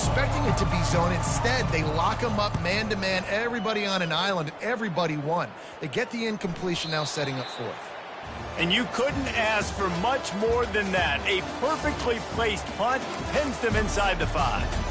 expecting it to be zone. Instead, they lock them up man-to-man, everybody on an island, and everybody won. They get the incompletion now setting up fourth. And you couldn't ask for much more than that. A perfectly placed punt pins them inside the 5.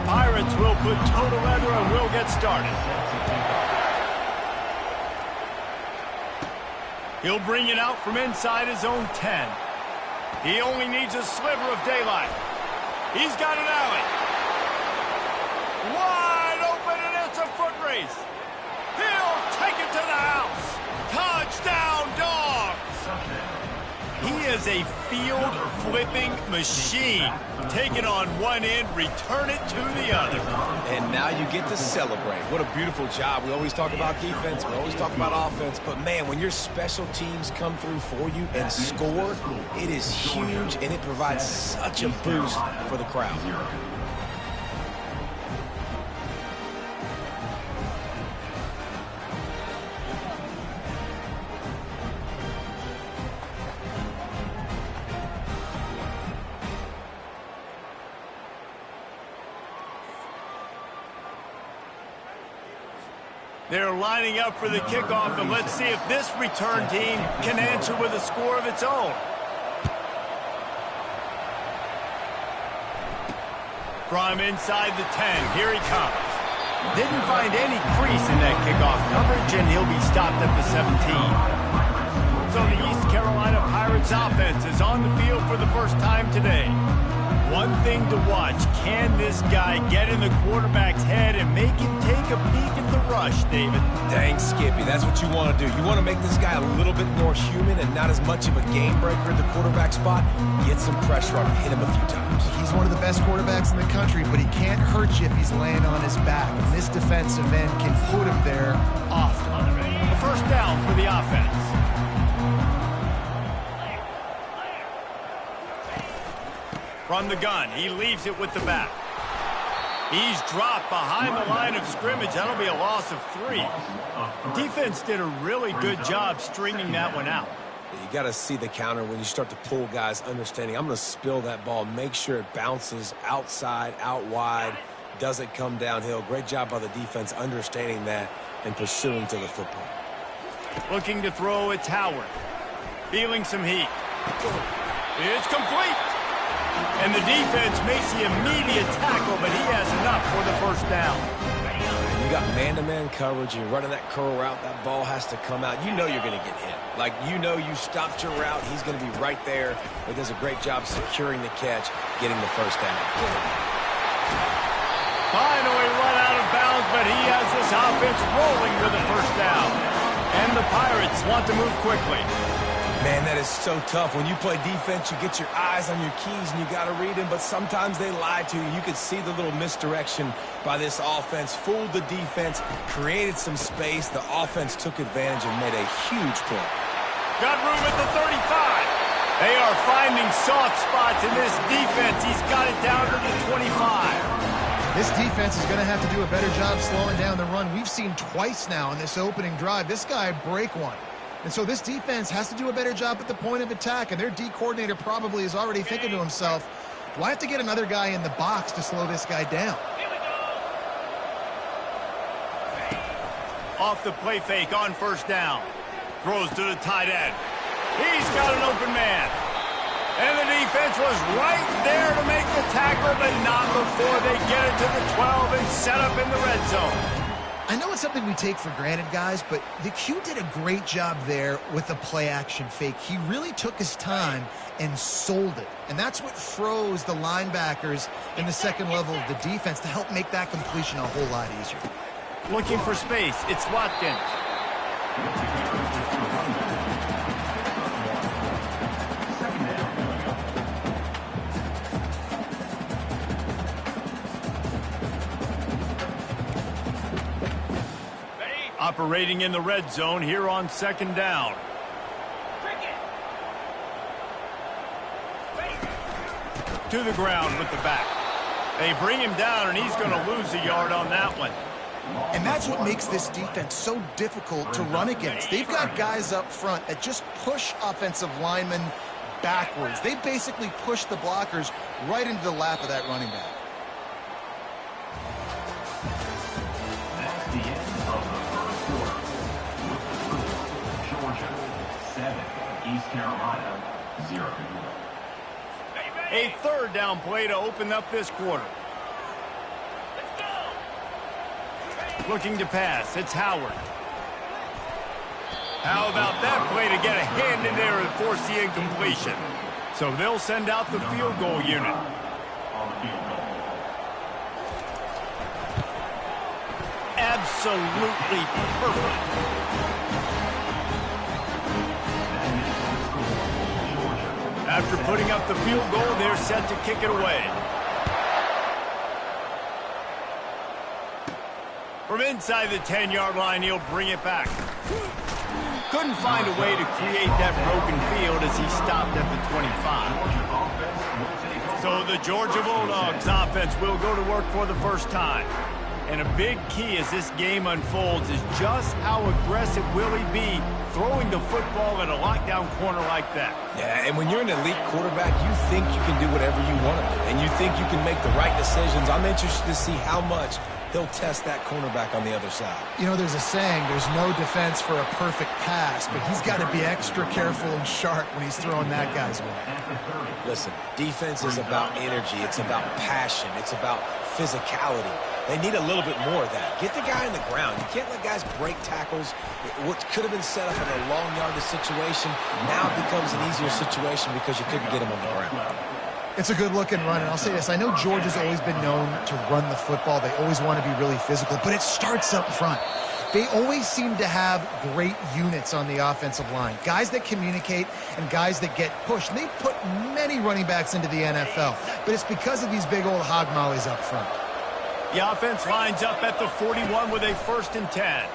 Pirates will put toe to leather and will get started. He'll bring it out from inside his own 10. He only needs a sliver of daylight. He's got an alley. Wide open, and it's a foot race. He'll take it to the house. Touchdown, Dogs! He is a field-flipping machine. Take it on one end, return it to the other. And now you get to celebrate. What a beautiful job. We always talk about defense. We always talk about offense. But, man, when your special teams come through for you and score, it is huge, and it provides such a boost for the crowd. They're lining up for the kickoff, and let's see if this return team can answer with a score of its own. From inside the 10, here he comes. Didn't find any crease in that kickoff coverage, and he'll be stopped at the 17. So the East Carolina Pirates offense is on the field for the first time today. One thing to watch, can this guy get in the quarterback's head and make him take a peek at the rush, David? Dang, Skippy, that's what you want to do. You want to make this guy a little bit more human and not as much of a game breaker at the quarterback spot. Get some pressure on him, hit him a few times. He's one of the best quarterbacks in the country, but he can't hurt you if he's laying on his back. And this defensive end can put him there often. A first down for the offense. From the gun, he leaves it with the back. He's dropped behind the line of scrimmage. That'll be a loss of 3. Defense did a really good job stringing that one out. You got to see the counter when you start to pull guys, understanding I'm going to spill that ball, make sure it bounces outside, out wide, doesn't come downhill. Great job by the defense understanding that and pursuing to the football. Looking to throw, it's Howard. Feeling some heat. It's complete. And the defense makes the immediate tackle, but he has enough for the first down. You got man-to-man coverage, you're running that curl route, that ball has to come out. You know you're going to get hit. Like, you know you stopped your route, he's going to be right there. He does a great job securing the catch, getting the first down. Finally run out of bounds, but he has this offense rolling with a first down. And the Pirates want to move quickly. Man, that is so tough. When you play defense, you get your eyes on your keys and you got to read them, but sometimes they lie to you. You could see the little misdirection by this offense, fooled the defense, created some space. The offense took advantage and made a huge play. Got room at the 35. They are finding soft spots in this defense. He's got it down to the 25. This defense is going to have to do a better job slowing down the run. We've seen twice now in this opening drive. This guy break one. And so this defense has to do a better job at the point of attack, and their D coordinator probably is already thinking to himself, do I have to get another guy in the box to slow this guy down? Off the play fake on first down. Throws to the tight end. He's got an open man. And the defense was right there to make the tackle, but not before they get it to the 12 and set up in the red zone. I know it's something we take for granted, guys, but the Q did a great job there with the play-action fake. He really took his time and sold it. And that's what froze the linebackers in the second level of the defense to help make that completion a whole lot easier. Looking for space. It's Watkins. Operating in the red zone here on second down. To the ground with the back. They bring him down, and he's going to lose a yard on that one. And that's what makes this defense so difficult to run against. They've got guys up front that just push offensive linemen backwards. They basically push the blockers right into the lap of that running back. That's the end of the first quarter. With the score, Georgia 7, East Carolina 0. A third down play to open up this quarter. Looking to pass. It's Howard. How about that play to get a hand in there and force the incompletion? So they'll send out the field goal unit. On the field goal. Absolutely perfect. After putting up the field goal, they're set to kick it away. From inside the 10-yard line, he'll bring it back. Couldn't find a way to create that broken field as he stopped at the 25. So the Georgia Bulldogs offense will go to work for the first time. And a big key as this game unfolds is just how aggressive will he be throwing the football at a lockdown corner like that. Yeah, and when you're an elite quarterback, you think you can do whatever you want to do, and you think you can make the right decisions. I'm interested to see how much he'll test that cornerback on the other side. You know, there's a saying, there's no defense for a perfect pass, but he's got to be extra careful and sharp when he's throwing that guy's way. Listen, defense is about energy. It's about passion. It's about physicality. They need a little bit more of that. Get the guy in the ground. You can't let guys break tackles. What could have been set up in a long yardage situation now becomes an easier situation because you couldn't get him on the ground. It's a good-looking run, and I'll say this. I know Georgia's always been known to run the football. They always want to be really physical, but it starts up front. They always seem to have great units on the offensive line, guys that communicate and guys that get pushed. And they put many running backs into the NFL, but it's because of these big old hog mollies up front. The offense lines up at the 41 with a 1st and 10.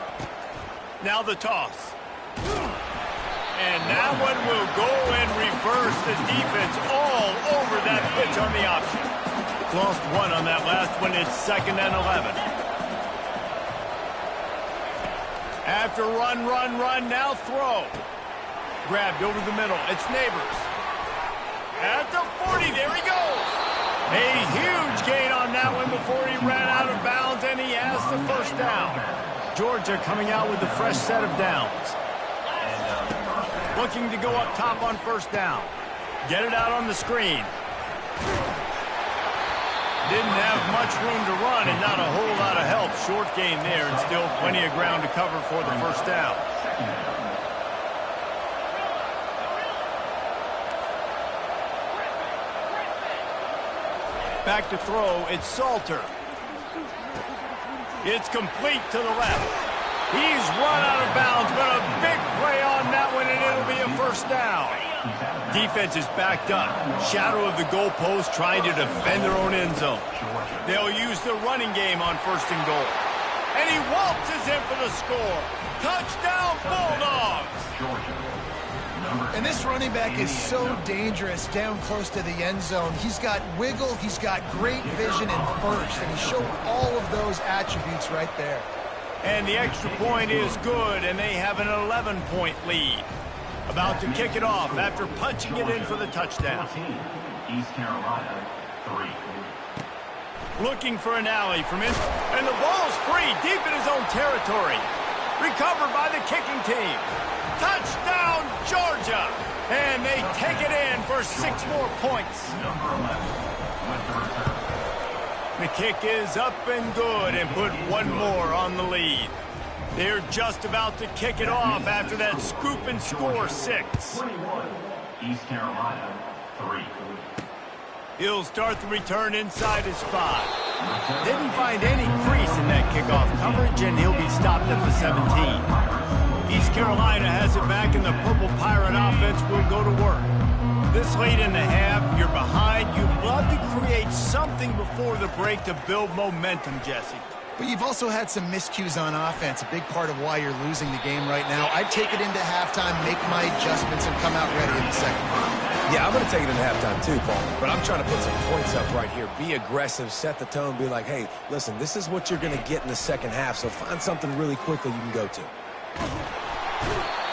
Now the toss. And that one will go and reverse the defense all over that pitch on the option. Lost one on that last one. It's 2nd and 11. After run, now throw. Grabbed over the middle. It's Neighbors. At the 40, there he goes. A huge gain on that one before he ran out of bounds, and he has the 1st down. Georgia coming out with a fresh set of downs. Looking to go up top on 1st down. Get it out on the screen. Didn't have much room to run and not a whole lot of help. Short gain there and still plenty of ground to cover for the 1st down. Back to throw, it's Salter. It's complete to the left. He's run out of bounds, but a big play on that one, and it'll be a 1st down. Defense is backed up. Shadow of the goalpost trying to defend their own end zone. They'll use the running game on 1st and goal. And he waltzes in for the score. Touchdown, Bulldogs! And this running back is so dangerous down close to the end zone. He's got wiggle, he's got great vision and burst, and he showed all of those attributes right there. And the extra point is good, and they have an 11-point lead. About to kick it off after punching it in for the touchdown. East Carolina, 3. Looking for an alley from in, and the ball's free deep in his own territory. Recovered by the kicking team. Touchdown, Georgia! And they take it in for 6 more points. Number 11 with the return. The kick is up and good and put 1 more on the lead. They're just about to kick it off after that scoop and score 6. 21, East Carolina, 3. He'll start the return inside his 5. Didn't find any crease in that kickoff coverage, and he'll be stopped at the 17. East Carolina has it back, and the Purple Pirate offense will go to work. This late in the half, you're behind. You'd love to create something before the break to build momentum, Jesse. But you've also had some miscues on offense, a big part of why you're losing the game right now. I'd take it into halftime, make my adjustments, and come out ready in the second half. Yeah, I'm going to take it into halftime too, Paul. But I'm trying to put some points up right here. Be aggressive, set the tone, be like, hey, listen, this is what you're going to get in the second half, so find something really quickly you can go to.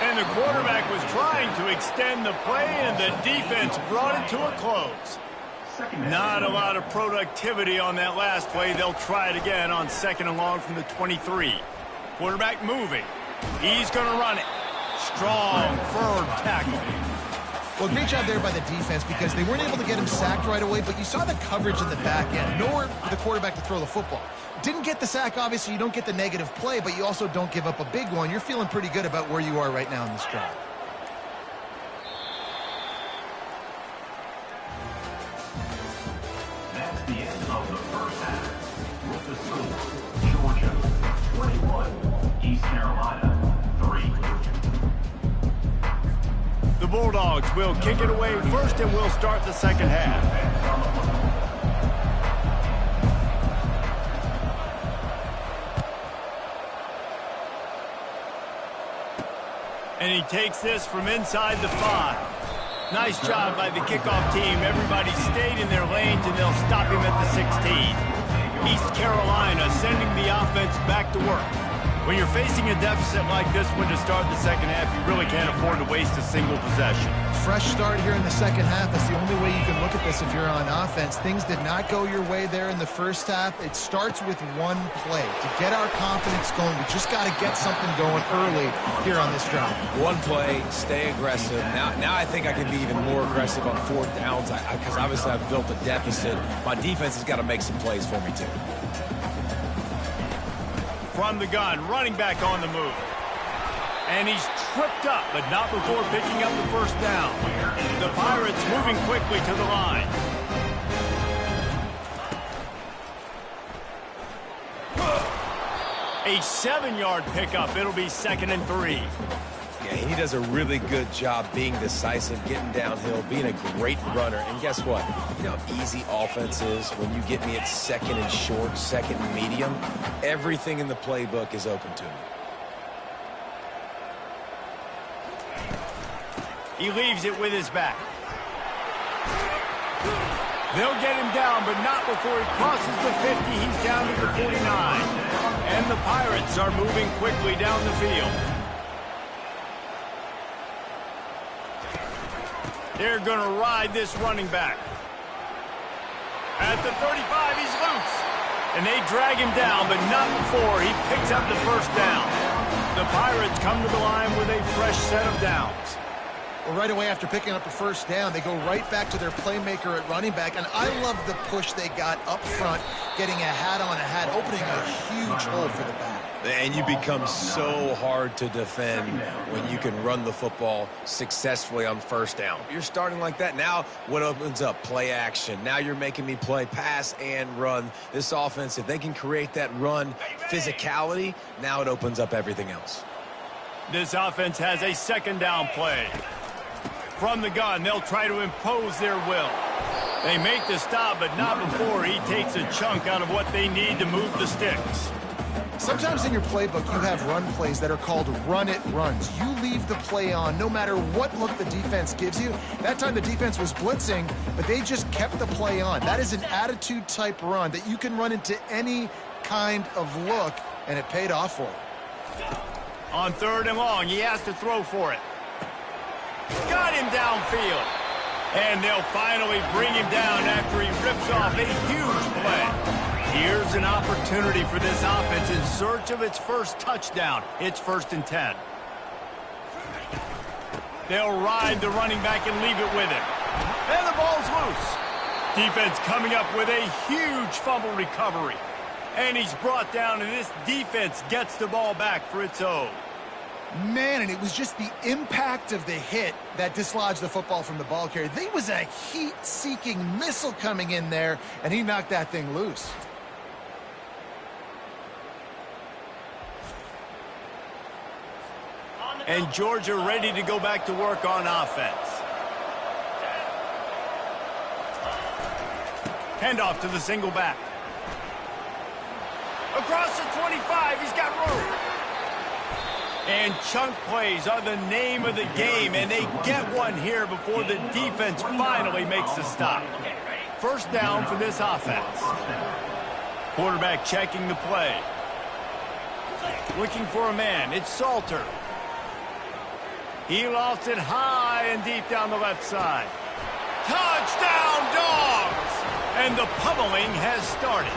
And the quarterback was trying to extend the play, and the defense brought it to a close. Not a lot of productivity on that last play. They'll try it again on 2nd and long from the 23. Quarterback moving. He's going to run it. Strong, firm tackle. Well, great job there by the defense because they weren't able to get him sacked right away, but you saw the coverage in the back end. Nowhere for the quarterback to throw the football. Didn't get the sack, obviously. You don't get the negative play, but you also don't give up a big one. You're feeling pretty good about where you are right now in this drive. That's the end of the first half. With the score, Georgia 21, East Carolina 3. The Bulldogs will kick it away first and will start the second half. And he takes this from inside the 5. Nice job by the kickoff team. Everybody stayed in their lanes, and they'll stop him at the 16. East Carolina sending the offense back to work. When you're facing a deficit like this one to start the second half, you really can't afford to waste a single possession. Fresh start here in the second half. That's the only way you can look at this if you're on offense. Things did not go your way there in the first half. It starts with one play. To get our confidence going, we just got to get something going early here on this drive. One play, stay aggressive. Now I think I can be even more aggressive on fourth downs because obviously I've built a deficit. My defense has got to make some plays for me too. From the gun, running back on the move. And he's tripped up, but not before picking up the first down. The Pirates moving quickly to the line. A 7-yard pickup. It'll be 2nd and 3. Yeah, he does a really good job being decisive, getting downhill, being a great runner. And guess what? You know how easy offense is when you get me at 2nd and short, 2nd and medium? Everything in the playbook is open to me. He leaves it with his back. They'll get him down, but not before he crosses the 50. He's down to the 49. And the Pirates are moving quickly down the field. They're going to ride this running back. At the 35, he's loose. And they drag him down, but not before he picks up the first down. The Pirates come to the line with a fresh set of downs. Well, right away after picking up the first down, they go right back to their playmaker at running back. And I love the push they got up front, getting a hat on a hat, opening a huge hole for the back. And you become so hard to defend when you can run the football successfully on first down. You're starting like that. Now what opens up? Play action. Now you're making me play pass and run. This offense, if they can create that run physicality, now it opens up everything else. This offense has a 2nd down play. From the gun, they'll try to impose their will. They make the stop, but not before he takes a chunk out of what they need to move the sticks. Sometimes in your playbook, you have run plays that are called run-it runs. You leave the play on no matter what look the defense gives you. That time the defense was blitzing, but they just kept the play on. That is an attitude-type run that you can run into any kind of look, and it paid off for him. On 3rd and long, he has to throw for it. Got him downfield. And they'll finally bring him down after he rips off a huge play. Here's an opportunity for this offense in search of its first touchdown. It's 1st and 10. They'll ride the running back and leave it with him. And the ball's loose. Defense coming up with a huge fumble recovery. And he's brought down, and this defense gets the ball back for its own. Man, and it was just the impact of the hit that dislodged the football from the ball carrier. There was a heat-seeking missile coming in there, and he knocked that thing loose. And Georgia ready to go back to work on offense. Handoff to the single back. Across the 25, he's got room. And chunk plays are the name of the game, and they get one here before the defense finally makes the stop. 1st down for this offense. Quarterback checking the play. Looking for a man. It's Salter. He lost it high and deep down the left side. Touchdown, Dogs! And the pummeling has started.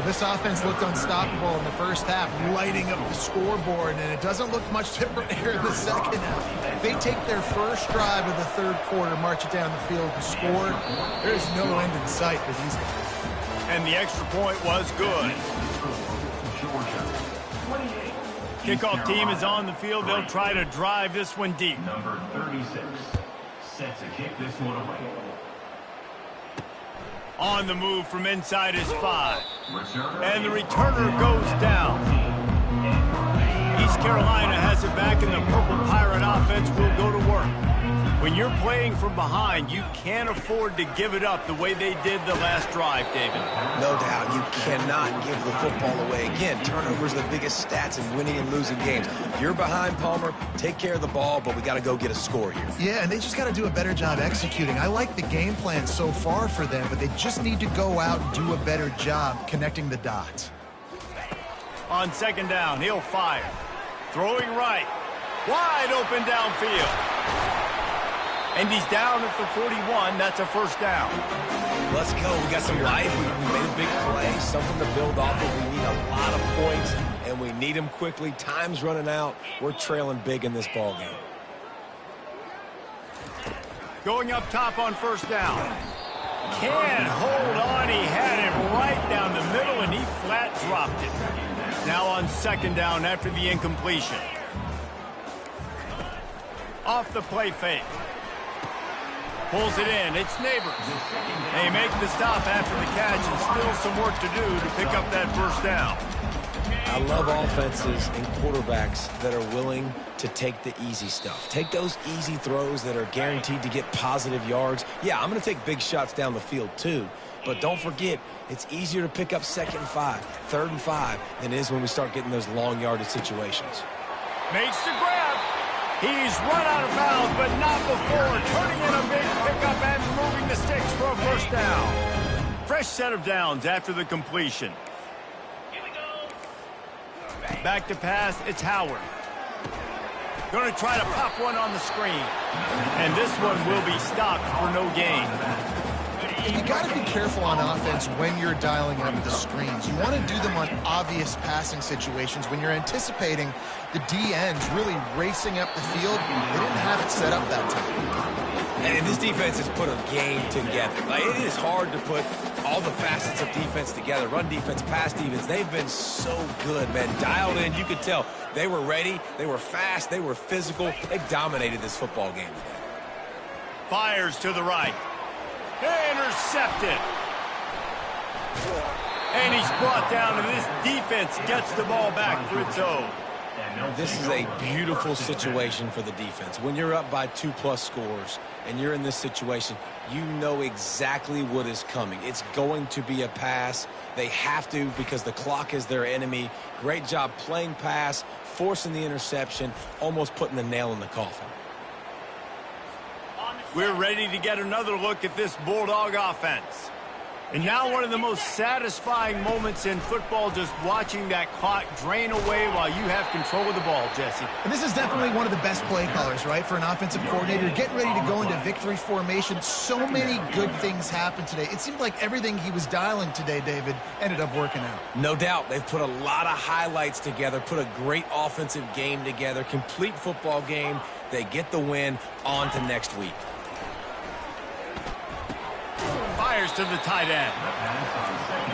This offense looked unstoppable in the first half, lighting up the scoreboard, and it doesn't look much different here in the second half. They take their first drive of the third quarter, march it down the field and score. There's no end in sight for these guys. And the extra point was good. Kickoff team is on the field. They'll try to drive this one deep. Number 36 set to kick this one away. On the move from inside his 5. And the returner goes down. East Carolina has it back, and the Purple Pirate offense will go to work. When you're playing from behind, you can't afford to give it up the way they did the last drive, David. No doubt, you cannot give the football away. Again, turnovers are the biggest stats in winning and losing games. You're behind, Palmer, take care of the ball, but we got to go get a score here. Yeah, and they just got to do a better job executing. I like the game plan so far for them, but they just need to go out and do a better job connecting the dots. On second down, he'll fire. Throwing right. Wide open downfield. And he's down at the 41. That's a first down. Let's go. We got some life. We made a big play, something to build off of. We need a lot of points, and we need them quickly. Time's running out. We're trailing big in this ball game. Going up top on first down. Can't hold on. He had it right down the middle, and he flat dropped it. Now on second down after the incompletion. Off the play fake. Pulls it in. It's Neighbors. They make the stop after the catch, and still some work to do to pick up that first down. I love offenses and quarterbacks that are willing to take the easy stuff. Take those easy throws that are guaranteed to get positive yards. Yeah, I'm going to take big shots down the field too, but don't forget, it's easier to pick up 2nd and 5, 3rd and 5 than it is when we start getting those long yardage situations. Makes the grab. He's run out of bounds, but not before. Turning in a big pickup and moving the sticks for a first down. Fresh set of downs after the completion. Back to pass, it's Howard. Going to try to pop one on the screen. And this one will be stopped for no gain. And you got to be careful on offense when you're dialing up the screens. You want to do them on obvious passing situations when you're anticipating the D-ends really racing up the field. They didn't have it set up that time. And this defense has put a game together. Like, it is hard to put all the facets of defense together. Run defense, pass defense. They've been so good, man. Dialed in. You could tell they were ready. They were fast. They were physical. They dominated this football game today. Fires to the right. Intercepted. And he's brought down, and this defense gets the ball back for its own. This is a beautiful situation for the defense. When you're up by 2+ scores and you're in this situation, you know exactly what is coming. It's going to be a pass. They have to because the clock is their enemy. Great job playing pass, forcing the interception, almost putting the nail in the coffin. We're ready to get another look at this Bulldog offense. And now one of the most satisfying moments in football, just watching that clock drain away while you have control of the ball, Jesse. And this is definitely one of the best play callers, right, for an offensive coordinator. Getting ready to go into victory formation. So many good things happened today. It seemed like everything he was dialing today, David, ended up working out. No doubt. They've put a lot of highlights together, put a great offensive game together, complete football game. They get the win. On to next week. Fires to the tight end.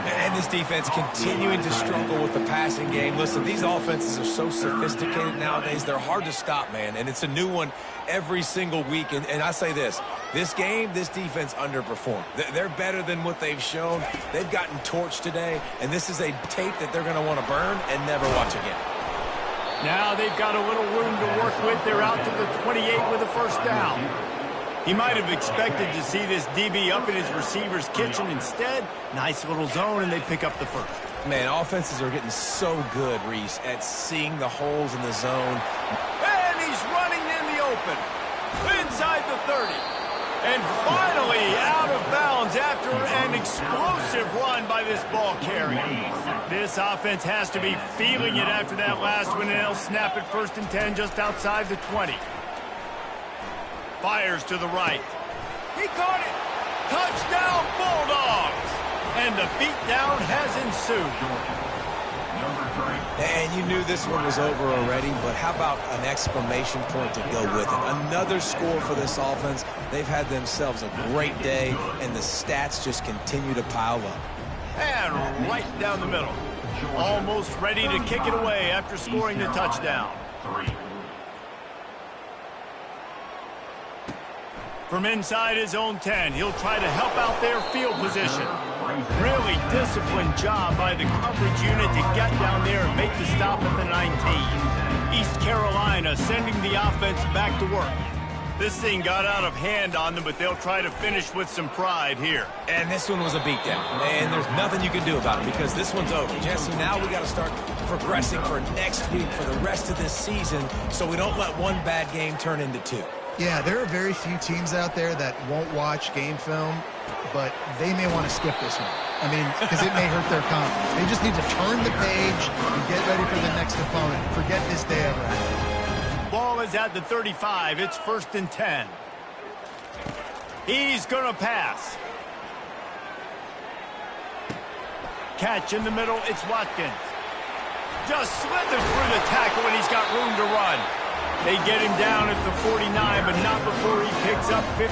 And this defense continuing to struggle with the passing game. Listen, these offenses are so sophisticated nowadays. They're hard to stop, man. And it's a new one every single week. And I say this game, this defense underperformed. They're better than what they've shown. They've gotten torched today. And this is a tape that they're going to want to burn and never watch again. Now they've got a little room to work with. They're out to the 28 with a first down. He might have expected to see this DB up in his receiver's kitchen. Instead, nice little zone, and they pick up the first. Man, offenses are getting so good, Reese, at seeing the holes in the zone. And he's running in the open. Inside the 30. And finally out of bounds after an explosive run by this ball carrier. This offense has to be feeling it after that last one, and they'll snap it 1st and 10 just outside the 20. Fires to the right. He caught it. Touchdown, Bulldogs. And the beatdown has ensued. And you knew this one was over already, but how about an exclamation point to go with it? Another score for this offense. They've had themselves a great day, and the stats just continue to pile up. And right down the middle. Almost ready to kick it away after scoring the touchdown. From inside his own 10, he'll try to help out their field position. Really disciplined job by the coverage unit to get down there and make the stop at the 19. East Carolina sending the offense back to work. This thing got out of hand on them, but they'll try to finish with some pride here. And this one was a beatdown. And there's nothing you can do about it because this one's over. Jesse, now we got to start progressing for next week for the rest of this season so we don't let one bad game turn into two. Yeah, there are very few teams out there that won't watch game film, but they may want to skip this one. I mean, because it may hurt their confidence. They just need to turn the page and get ready for the next opponent. Forget this day ever happened. Ball is at the 35. It's 1st and 10. He's going to pass. Catch in the middle. It's Watkins. Just slithers through the tackle, and he's got room to run. They get him down at the 49, but not before he picks up 15.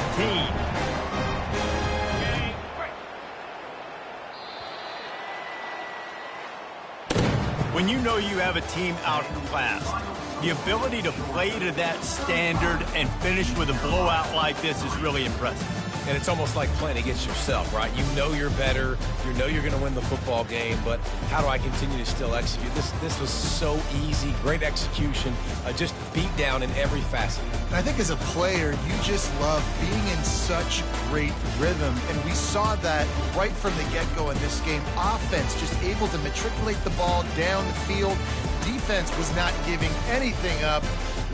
When you know you have a team outclassed, the ability to play to that standard and finish with a blowout like this is really impressive. And it's almost like playing against yourself, right? You know you're better. You know you're going to win the football game, but how do I continue to still execute? This was so easy. Great execution. Just beat down in every facet. And I think as a player, you just love being in such great rhythm. And we saw that right from the get-go in this game. Offense just able to matriculate the ball down the field. Defense was not giving anything up.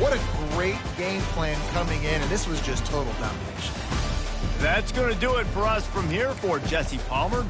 What a great game plan coming in, and this was just total domination. That's going to do it for us from here. For Jesse Palmer.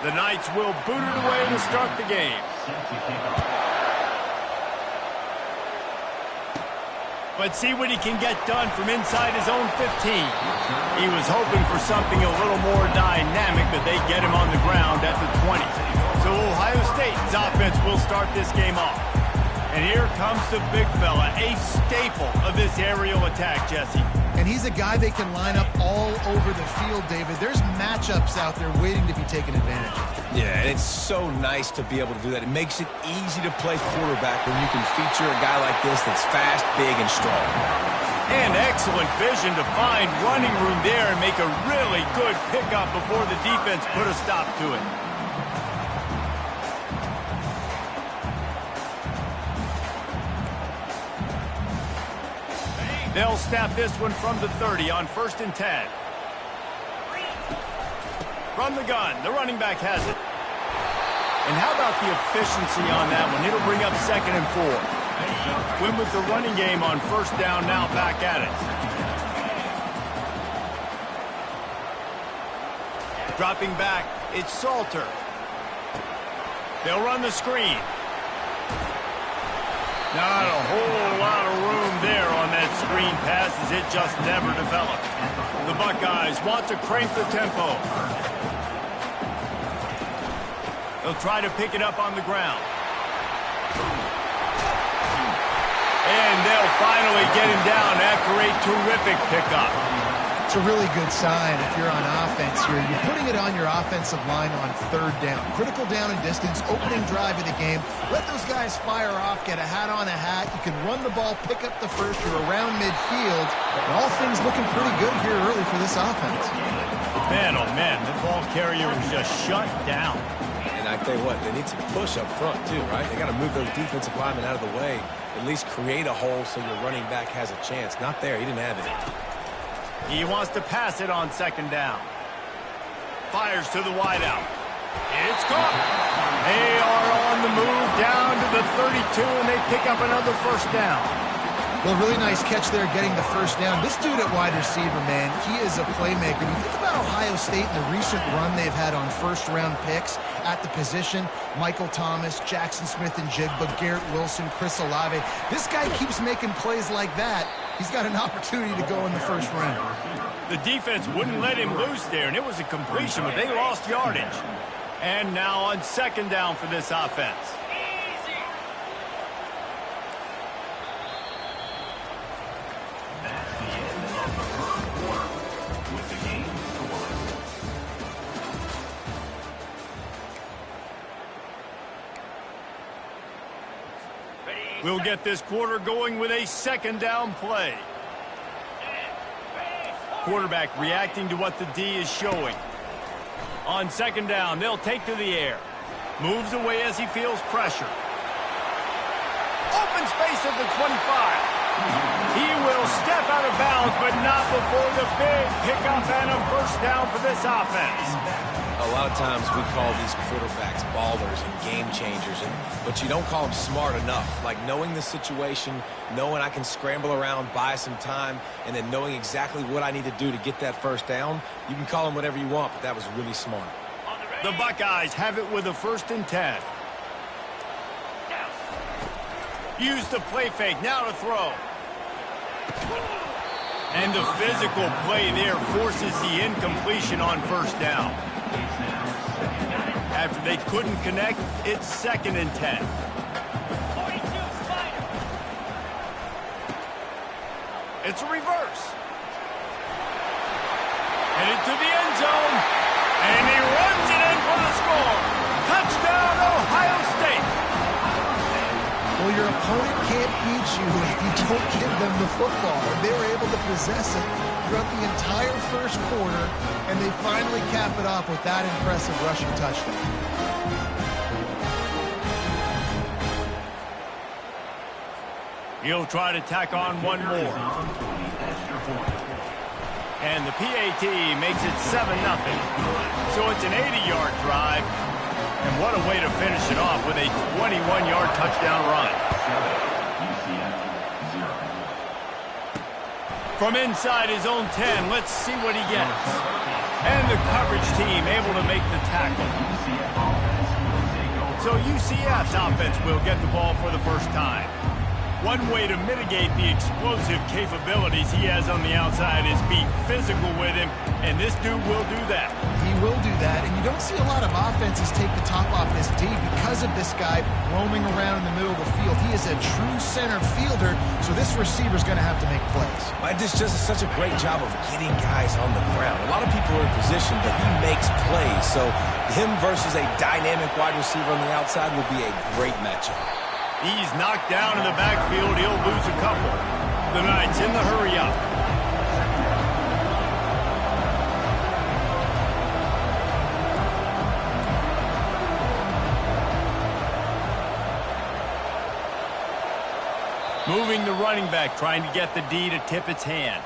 The Knights will boot it away to start the game. Let's see what he can get done from inside his own 15. He was hoping for something a little more dynamic, but they get him on the ground at the 20. So Ohio State's offense will start this game off. And here comes the big fella, a staple of this aerial attack, Jesse. And he's a guy they can line up all over the field, David. There's matchups out there waiting to be taken advantage of. Yeah, and it's so nice to be able to do that. It makes it easy to play quarterback when you can feature a guy like this that's fast, big, and strong. And excellent vision to find running room there and make a really good pickup before the defense put a stop to it. They'll snap this one from the 30 on 1st and 10. From the gun, the running back has it. And how about the efficiency on that one? It'll bring up 2nd and 4. Win with the running game on 1st down, now back at it. Dropping back, it's Salter. They'll run the screen. Not a whole lot of room there on that screen pass as it just never developed. The Buckeyes want to crank the tempo. They'll try to pick it up on the ground. And they'll finally get him down after a terrific pickup. It's a really good sign if you're on offense here. You're putting it on your offensive line on 3rd down. Critical down and distance, opening drive of the game. Let those guys fire off, get a hat on a hat. You can run the ball, pick up the first. You're around midfield. And all things looking pretty good here early for this offense. Man, oh man, the ball carrier was just shut down. And I tell you what, they need some push up front too, right? They got to move those defensive linemen out of the way. At least create a hole so your running back has a chance. Not there. He didn't have it. He wants to pass it on 2nd down. Fires to the wideout. It's caught. They are on the move down to the 32, and they pick up another 1st down. Well, really nice catch there getting the 1st down. This dude at wide receiver, man, he is a playmaker. You think about Ohio State and the recent run they've had on 1st-round picks at the position. Michael Thomas, Jackson Smith and Jigba, Garrett Wilson, Chris Olave. This guy keeps making plays like that. He's got an opportunity to go in the 1st round. The defense wouldn't let him loose there, and it was a completion, but they lost yardage. And now on 2nd down for this offense. That's the end of the first quarter with the game scored. We'll get this quarter going with a 2nd down play. Quarterback reacting to what the D is showing. On 2nd down, they'll take to the air. Moves away as he feels pressure. Open space at the 25. He will step out of bounds, but not before the big pickup and a 1st down for this offense. A lot of times we call these quarterbacks ballers and game changers, but you don't call them smart enough. Like knowing the situation, knowing I can scramble around, buy some time, and then knowing exactly what I need to do to get that 1st down. You can call them whatever you want, but that was really smart. The Buckeyes have it with a 1st and 10. Use the play fake, now to throw. And the physical play there forces the incompletion on 1st down. After they couldn't connect, it's 2nd and 10. It's a reverse. Headed to the end zone. And he runs it in for the score. Touchdown, Ohio State. Well, your opponent can't beat you if you don't give them the football. And they were able to possess it throughout the entire 1st quarter, and they finally cap it off with that impressive rushing touchdown. He'll try to tack on one more. And the PAT makes it 7-0. So it's an 80-yard drive. And what a way to finish it off with a 21-yard touchdown run. From inside his own 10, let's see what he gets. And the coverage team able to make the tackle. So UCF's offense will get the ball for the 1st time. One way to mitigate the explosive capabilities he has on the outside is be physical with him, and this dude will do that. He will do that, and you don't see a lot of offenses take the top off this D because of this guy roaming around in the middle of the field. He is a true center fielder, so this receiver's going to have to make plays. This just is such a great job of getting guys on the ground. A lot of people are in position, but he makes plays, so him versus a dynamic wide receiver on the outside will be a great matchup. He's knocked down in the backfield. He'll lose a couple. The Knights in the hurry up. Moving the running back, trying to get the D to tip its hand.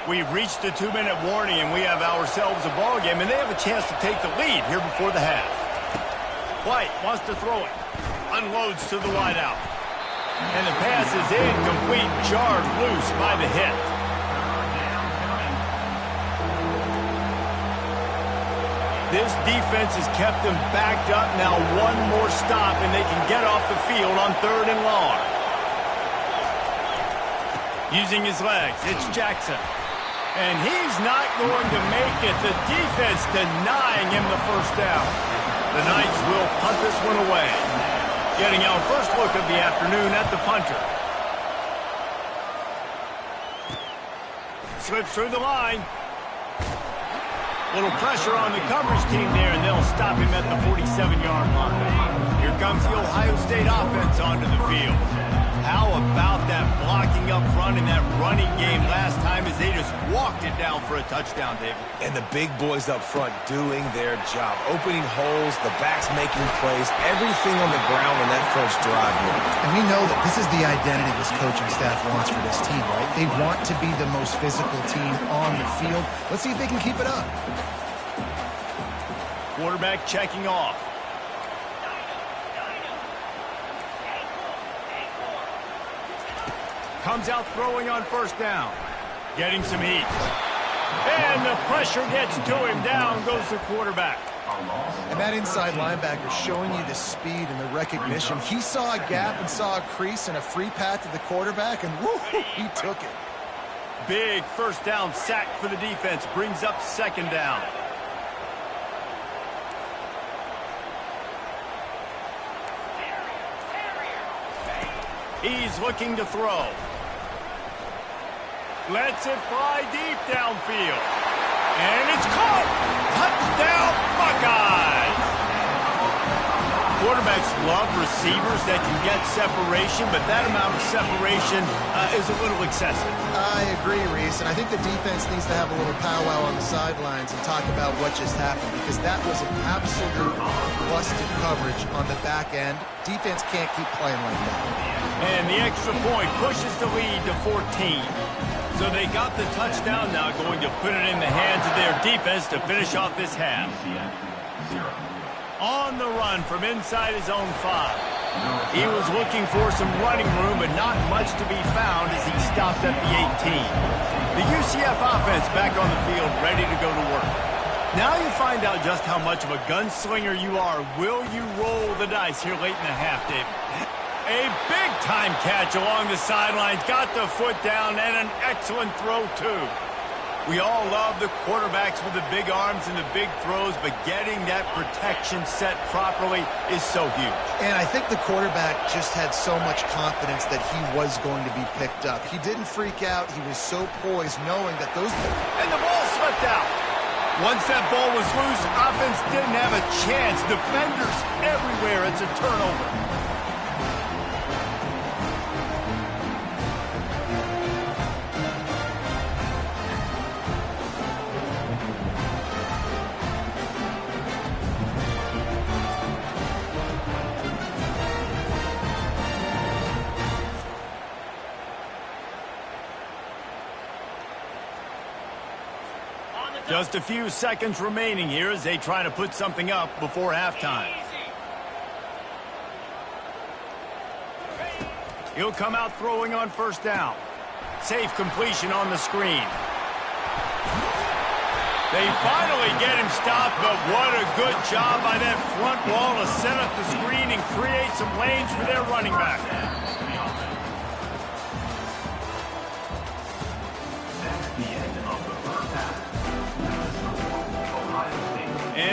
We've reached the 2-minute warning, and we have ourselves a ball game, and they have a chance to take the lead here before the half. White wants to throw it. Unloads to the wide out. And the pass is incomplete, jarred loose by the hit. This defense has kept them backed up. Now one more stop, and they can get off the field on 3rd and long. Using his legs, it's Jackson. And he's not going to make it. The defense denying him the first down. The Knights will punt this one away. Getting our first look of the afternoon at the punter. Slips through the line. Little pressure on the coverage team there, and they'll stop him at the 47-yard line. Here comes the Ohio State offense onto the field. How about that blocking up front in that running game last time as they just walked it down for a touchdown, David? And the big boys up front doing their job. Opening holes, the backs making plays, everything on the ground on that first drive. And we know that this is the identity this coaching staff wants for this team, right? They want to be the most physical team on the field. Let's see if they can keep it up. Quarterback checking off. Comes out throwing on first down. Getting some heat. And the pressure gets to him. Down goes the quarterback. And that inside linebacker showing you the speed and the recognition. He saw a gap and saw a crease and a free path to the quarterback, and woo, he took it. Big first down sack for the defense. Brings up 2nd down. He's looking to throw. Lets it fly deep downfield. And it's caught! Touchdown, Buckeyes! Quarterbacks love receivers that can get separation, but that amount of separation is a little excessive. I agree, Reese, and I think the defense needs to have a little powwow on the sidelines and talk about what just happened, because that was an absolute busted coverage on the back end. Defense can't keep playing like that. And the extra point pushes the lead to 14. So they got the touchdown, now going to put it in the hands of their defense to finish off this half. On the run from inside his own 5. He was looking for some running room, but not much to be found as he stopped at the 18. The UCF offense back on the field, ready to go to work. Now you find out just how much of a gunslinger you are. Will you roll the dice here late in the half, David? A big-time catch along the sidelines. Got the foot down and an excellent throw, too. We all love the quarterbacks with the big arms and the big throws, but getting that protection set properly is so huge. And I think the quarterback just had so much confidence that he was going to be picked up. He didn't freak out. He was so poised, knowing that those... And the ball slipped out. Once that ball was loose, offense didn't have a chance. Defenders everywhere. It's a turnover. Just a few seconds remaining here as they try to put something up before halftime. He'll come out throwing on first down. Safe completion on the screen. They finally get him stopped, but what a good job by that front wall to set up the screen and create some lanes for their running back.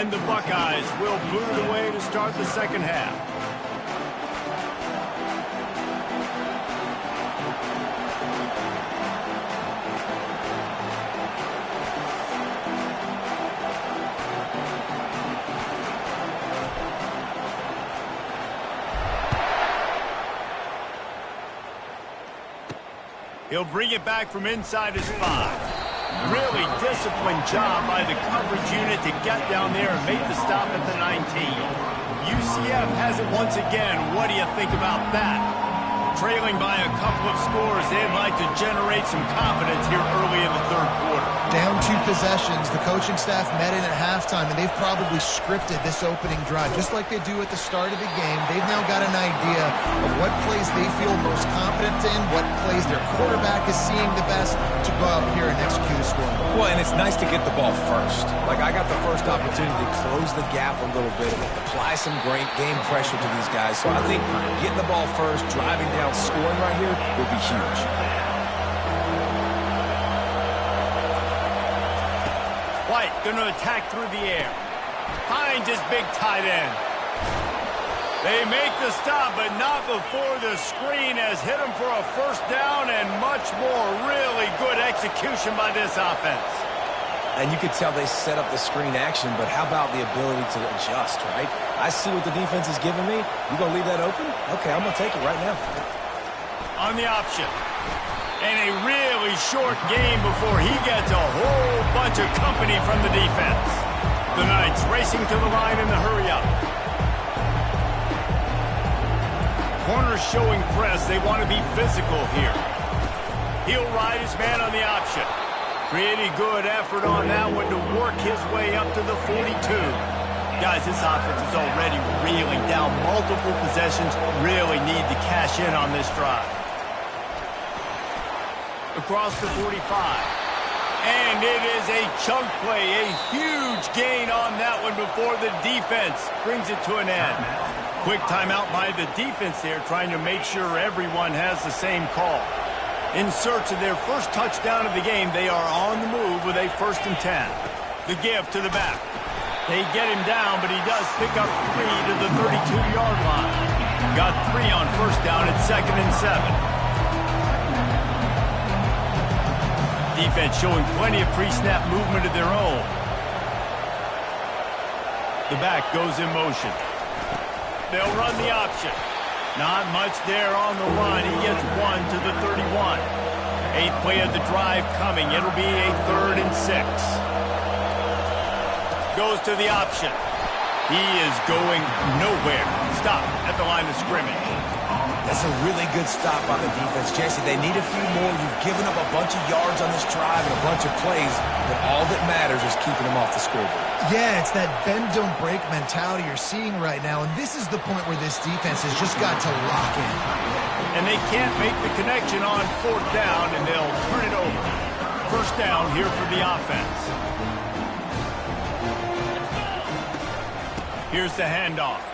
And the Buckeyes will boot it away to start the second half. He'll bring it back from inside his 5. Really disciplined job by the coverage unit to get down there and make the stop at the 19. UCF has it once again. What do you think about that? Trailing by a couple of scores, they'd like to generate some confidence here early in the third quarter. Down 2 possessions, the coaching staff met in at halftime, and they've probably scripted this opening drive, just like they do at the start of the game. They've now got an idea of what plays they feel most confident in, what plays their quarterback is seeing the best to go out here and execute a score. Well, and it's nice to get the ball first. Like, I got the first opportunity to close the gap a little bit and apply some great game pressure to these guys. So I think getting the ball first, driving down, scoring right here will be huge. White going to attack through the air. Finds his big tight end. They make the stop, but not before the screen has hit him for a first down and much more. Really good execution by this offense. And you could tell they set up the screen action, but how about the ability to adjust, right? I see what the defense is giving me. You going to leave that open? Okay, I'm going to take it right now. On the option. And a really short game before he gets a whole bunch of company from the defense. The Knights racing to the line in the hurry-up. Corners showing press. They want to be physical here. He'll ride his man on the option. Pretty good effort on that one to work his way up to the 42. Guys, this offense is already reeling down multiple possessions. Really need to cash in on this drive. Across the 45. And it is a chunk play, a huge gain on that one before the defense brings it to an end. Quick timeout by the defense there, trying to make sure everyone has the same call. In search of their first touchdown of the game, they are on the move with a 1st and 10. The give to the back. They get him down, but he does pick up 3 to the 32-yard line. Got 3 on first down at 2nd and 7. Defense showing plenty of pre-snap movement of their own. The back goes in motion. They'll run the option. Not much there on the run. He gets 1 to the 31. 8th play of the drive coming. It'll be a 3rd and 6. Goes to the option. He is going nowhere. Stop at the line of scrimmage. That's a really good stop by the defense. Jesse, they need a few more. You've given up a bunch of yards on this drive and a bunch of plays, but all that matters is keeping them off the scoreboard. Yeah, it's that bend, don't break mentality you're seeing right now, and this is the point where this defense has just got to lock in. And they can't make the connection on 4th down, and they'll turn it over. First down here for the offense. Here's the handoff.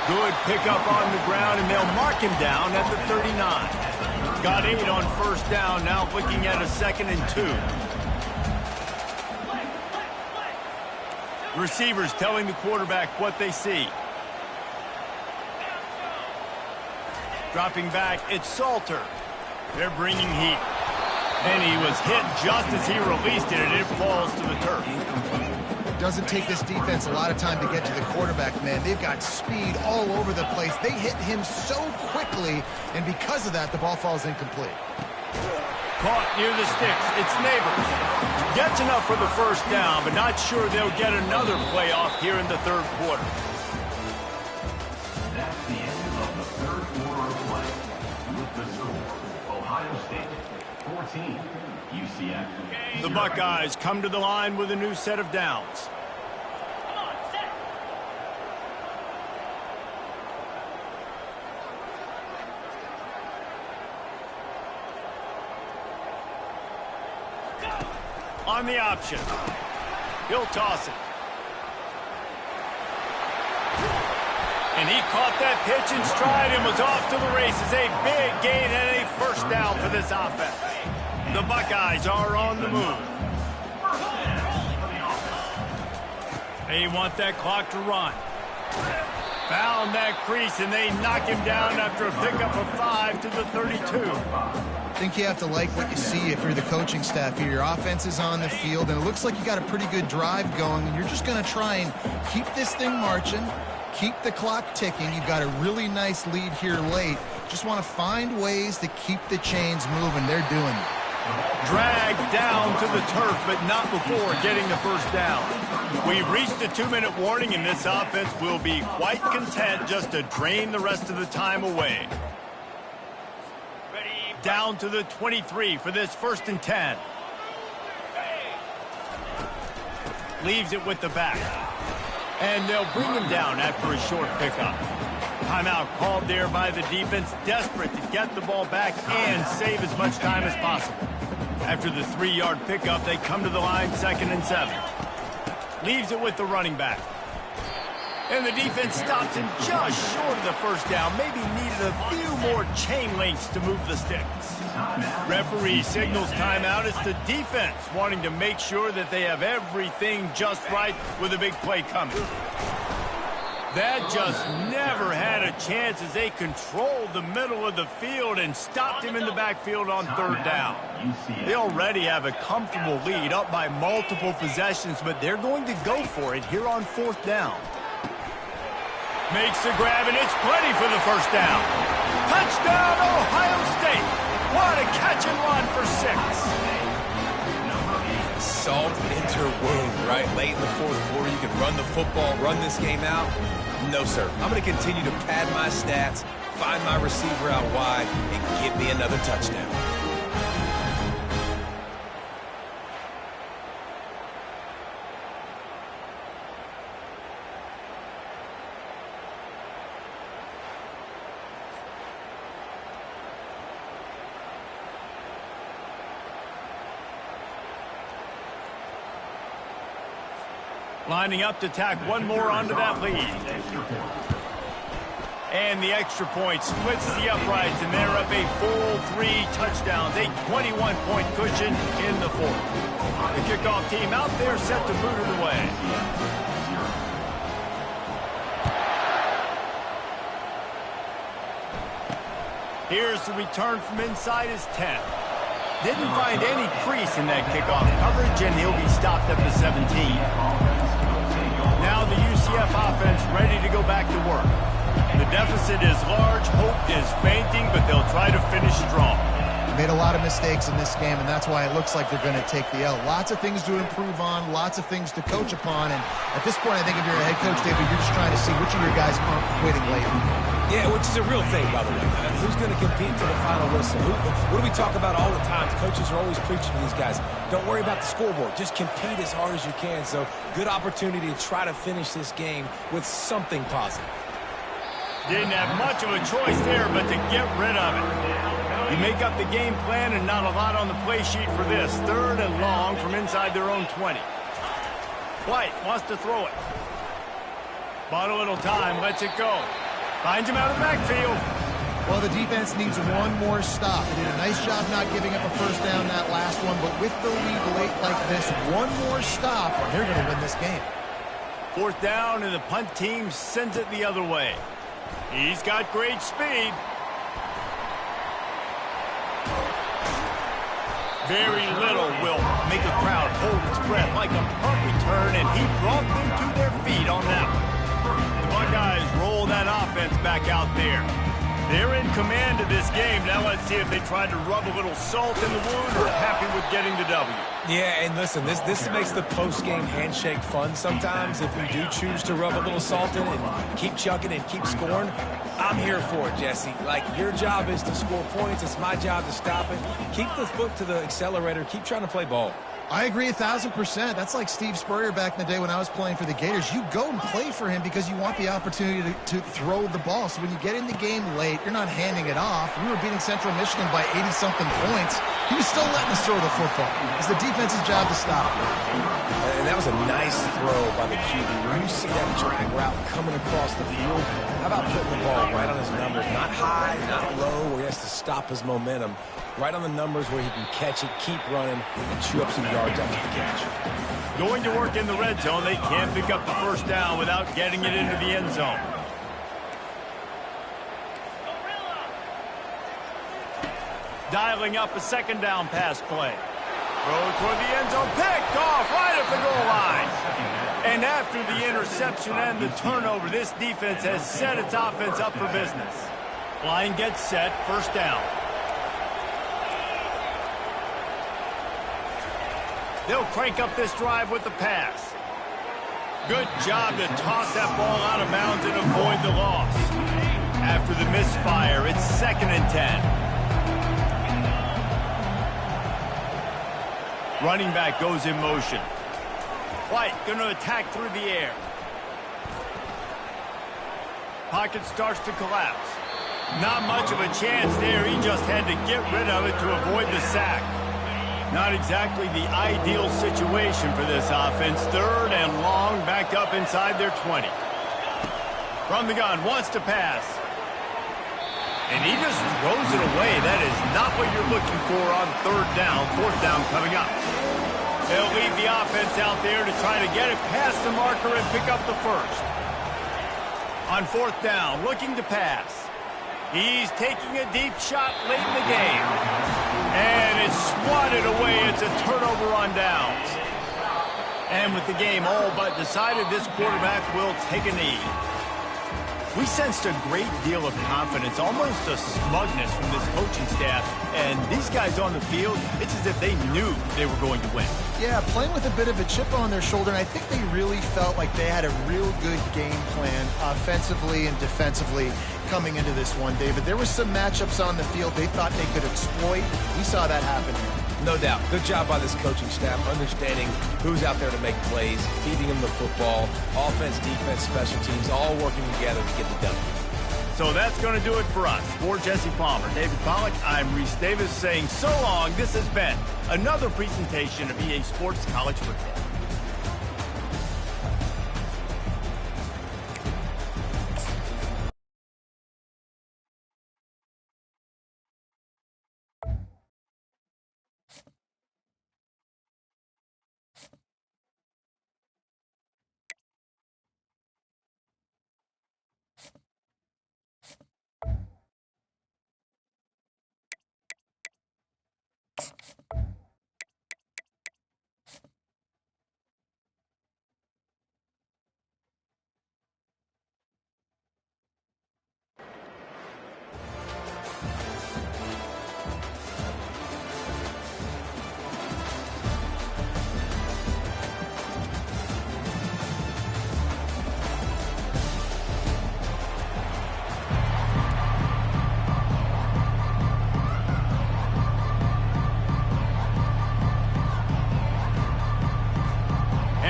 Good pickup on the ground, and they'll mark him down at the 39. Got 8 on first down, now looking at a 2nd and 2. Receivers telling the quarterback what they see. Dropping back, it's Salter. They're bringing heat. And he was hit just as he released it, and it falls to the turf. Doesn't take this defense a lot of time to get to the quarterback, man. They've got speed all over the place. They hit him so quickly, and because of that, the ball falls incomplete. Caught near the sticks. It's Neighbors. Gets enough for the first down, but not sure they'll get another play off here in the third quarter. That's the end of the third quarter of play. With the score, Ohio State 14, UCF. The Buckeyes come to the line with a new set of downs. On the option. He'll toss it. And he caught that pitch in stride and was off to the races. A big gain and a first down for this offense. The Buckeyes are on the move. They want that clock to run. Found that crease, and they knock him down after a pickup of 5 to the 32. I think you have to like what you see if you're the coaching staff here. Your offense is on the field, and it looks like you got a pretty good drive going, and you're just going to try and keep this thing marching, keep the clock ticking. You've got a really nice lead here late. Just want to find ways to keep the chains moving. They're doing it. Dragged down to the turf, but not before getting the first down. We've reached a 2-minute warning, and this offense will be quite content just to drain the rest of the time away. Down to the 23 for this 1st and 10. Leaves it with the back. And they'll bring him down after a short pickup. Timeout called there by the defense, desperate to get the ball back and save as much time as possible. After the 3-yard pickup, they come to the line 2nd and 7. Leaves it with the running back. And the defense stops him just short of the first down. Maybe needed a few more chain links to move the sticks. Referee signals timeout. It's the defense wanting to make sure that they have everything just right with a big play coming. That just never had a chance as they controlled the middle of the field and stopped him in the backfield on 3rd down. They already have a comfortable lead up by multiple possessions, but they're going to go for it here on 4th down. Makes the grab, and it's plenty for the first down. Touchdown, Ohio State. What a catch and run for 6. Salt into wound, right? Late in the 4th quarter, you can run the football, run this game out. No, sir. I'm going to continue to pad my stats, find my receiver out wide, and get me another touchdown. Lining up to tack one more onto that lead. And the extra point splits the uprights, and they're up a full 3 touchdowns, a 21-point cushion in the 4th. The kickoff team out there set to boot it away. Here's the return from inside his 10. Didn't find any crease in that kickoff coverage, and he'll be stopped at the 17. Now the UCF offense ready to go back to work. The deficit is large, hope is fainting, but they'll try to finish strong. Made a lot of mistakes in this game, and that's why it looks like they're going to take the L. Lots of things to improve on, lots of things to coach upon, and at this point, I think if you're a head coach, David, you're just trying to see which of your guys aren't quitting late. Yeah, which is a real thing, by the way. Who's going to compete to the final whistle? What do we talk about all the time? Coaches are always preaching to these guys. Don't worry about the scoreboard. Just compete as hard as you can. So, good opportunity to try to finish this game with something positive. Didn't have much of a choice there, but to get rid of it. You make up the game plan and not a lot on the play sheet for this. 3rd and long from inside their own 20. White wants to throw it. Bought a little time, lets it go. Finds him out of the backfield. Well, the defense needs one more stop. They did a nice job not giving up a first down that last one, but with the lead late like this, one more stop, and they're going to win this game. 4th down, and the punt team sends it the other way. He's got great speed. Very little will make a crowd hold its breath like a punt return, and he brought them to their feet on that one. The Buckeyes roll that offense back out there. They're in command of this game. Now let's see if they try to rub a little salt in the wound or happy with getting the W. Yeah, and listen, this makes the post-game handshake fun sometimes. If you do choose to rub a little salt in it and keep chucking and keep scoring, I'm here for it, Jesse. Like, your job is to score points. It's my job to stop it. Keep the foot to the accelerator. Keep trying to play ball. I agree 1,000%. That's like Steve Spurrier back in the day when I was playing for the Gators. You go and play for him because you want the opportunity to throw the ball. So when you get in the game late, you're not handing it off. We were beating Central Michigan by 80-something points. He was still letting us throw the football. It's the defense's job to stop. And that was a nice throw by the QB. When you see that drag route coming across the field, how about putting the ball right on his numbers? Not high, not low, where he has to stop his momentum. right on the numbers where he can catch it, keep running, and chew up some yards after the catch. Going to work in the red zone. They can't pick up the first down without getting it into the end zone. Dialing up a second down pass play. Throw toward the end zone. Picked off right at the goal line. And after the interception and the turnover, this defense has set its offense up for business. Line gets set. First down. They'll crank up this drive with the pass. Good job to toss that ball out of bounds and avoid the loss. After the misfire, it's 2nd and 10. Running back goes in motion. White going to attack through the air. Pocket starts to collapse. Not much of a chance there. He just had to get rid of it to avoid the sack. Not exactly the ideal situation for this offense. 3rd and long, backed up inside their 20. From the gun, wants to pass. And he just throws it away. That is not what you're looking for on 3rd down. 4th down coming up. They'll leave the offense out there to try to get it past the marker and pick up the first. On 4th down, looking to pass. He's taking a deep shot late in the game. And it's swatted away. It's a turnover on downs. And with the game all but decided, this quarterback will take a knee. We sensed a great deal of confidence, almost a smugness from this coaching staff. And these guys on the field, it's as if they knew they were going to win. Yeah, playing with a bit of a chip on their shoulder, and I think they really felt like they had a real good game plan offensively and defensively coming into this one, David. There were some matchups on the field they thought they could exploit. We saw that happen here. No doubt. Good job by this coaching staff, understanding who's out there to make plays, feeding them the football, offense, defense, special teams, all working together to get the W. So that's going to do it for us. For Jesse Palmer, David Pollack, I'm Reese Davis saying so long. This has been another presentation of EA Sports College Football.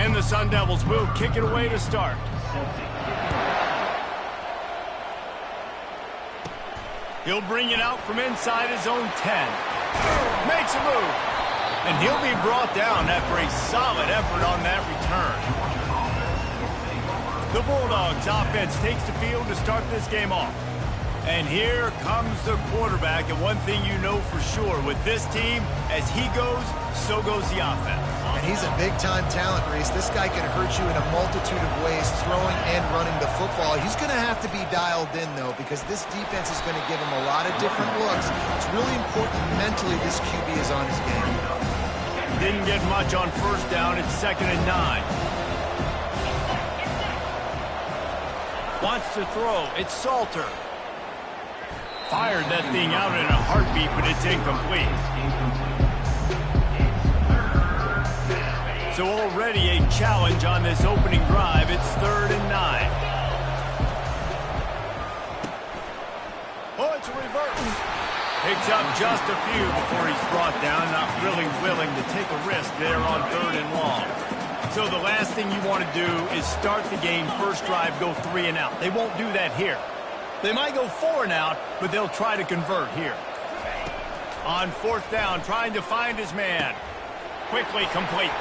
The Sun Devils will kick it away to start. He'll bring it out from inside his own 10. Makes a move. And he'll be brought down after a solid effort on that return. The Bulldogs offense takes the field to start this game off. And here comes the quarterback. And one thing you know for sure with this team, as he goes, so goes the offense. And he's a big-time talent, Reese. This guy can hurt you in a multitude of ways, throwing and running the football. He's going to have to be dialed in, though, because this defense is going to give him a lot of different looks. It's really important mentally this QB is on his game. Didn't get much on first down. It's 2nd and 9. Wants to throw. It's Salter. Fired that thing out in a heartbeat, but it's incomplete. So already a challenge on this opening drive. It's 3rd and 9. Oh, it's a reverse. Picks up just a few before he's brought down. Not really willing to take a risk there on 3rd and long. So the last thing you want to do is start the game, first drive, go 3 and out. They won't do that here. They might go 4 and out, but they'll try to convert here. On 4th down, trying to find his man. Quickly complete.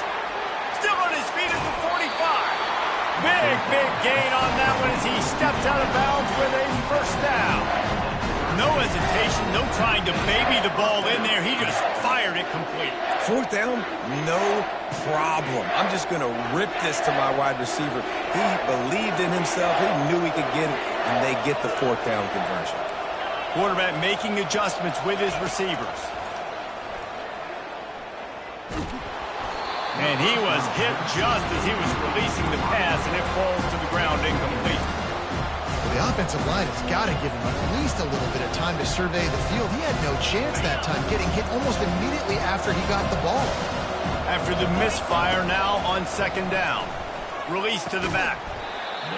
Still on his feet at the 45. Big gain on that one as he steps out of bounds with a first down. No hesitation, no trying to baby the ball in there. He just fired it complete. Fourth down, no problem. I'm just going to rip this to my wide receiver. He believed in himself. He knew he could get it, and they get the fourth down conversion. Quarterback making adjustments with his receivers. And he was hit just as he was releasing the pass, and it falls to the ground incomplete. Well, the offensive line has got to give him at least a little bit of time to survey the field. He had no chance that time, getting hit almost immediately after he got the ball. After the misfire, now on second down. Release to the back.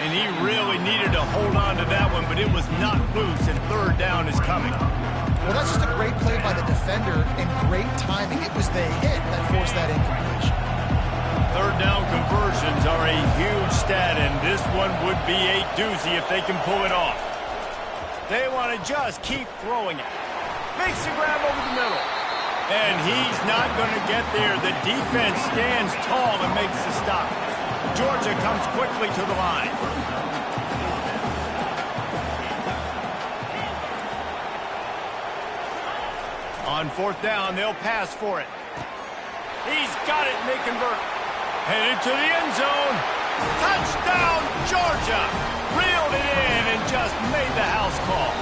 And he really needed to hold on to that one, but it was not loose, and third down is coming. Well, that's just a great play by the defender and great timing. It was the hit that forced that incompletion. Third down conversions are a huge stat, and this one would be a doozy if they can pull it off. They want to just keep throwing it. Makes the grab over the middle. And he's not going to get there. The defense stands tall and makes the stop. Georgia comes quickly to the line. On fourth down, they'll pass for it. He's got it, and they convert. Headed to the end zone. Touchdown, Georgia! Reeled it in and just made the house call.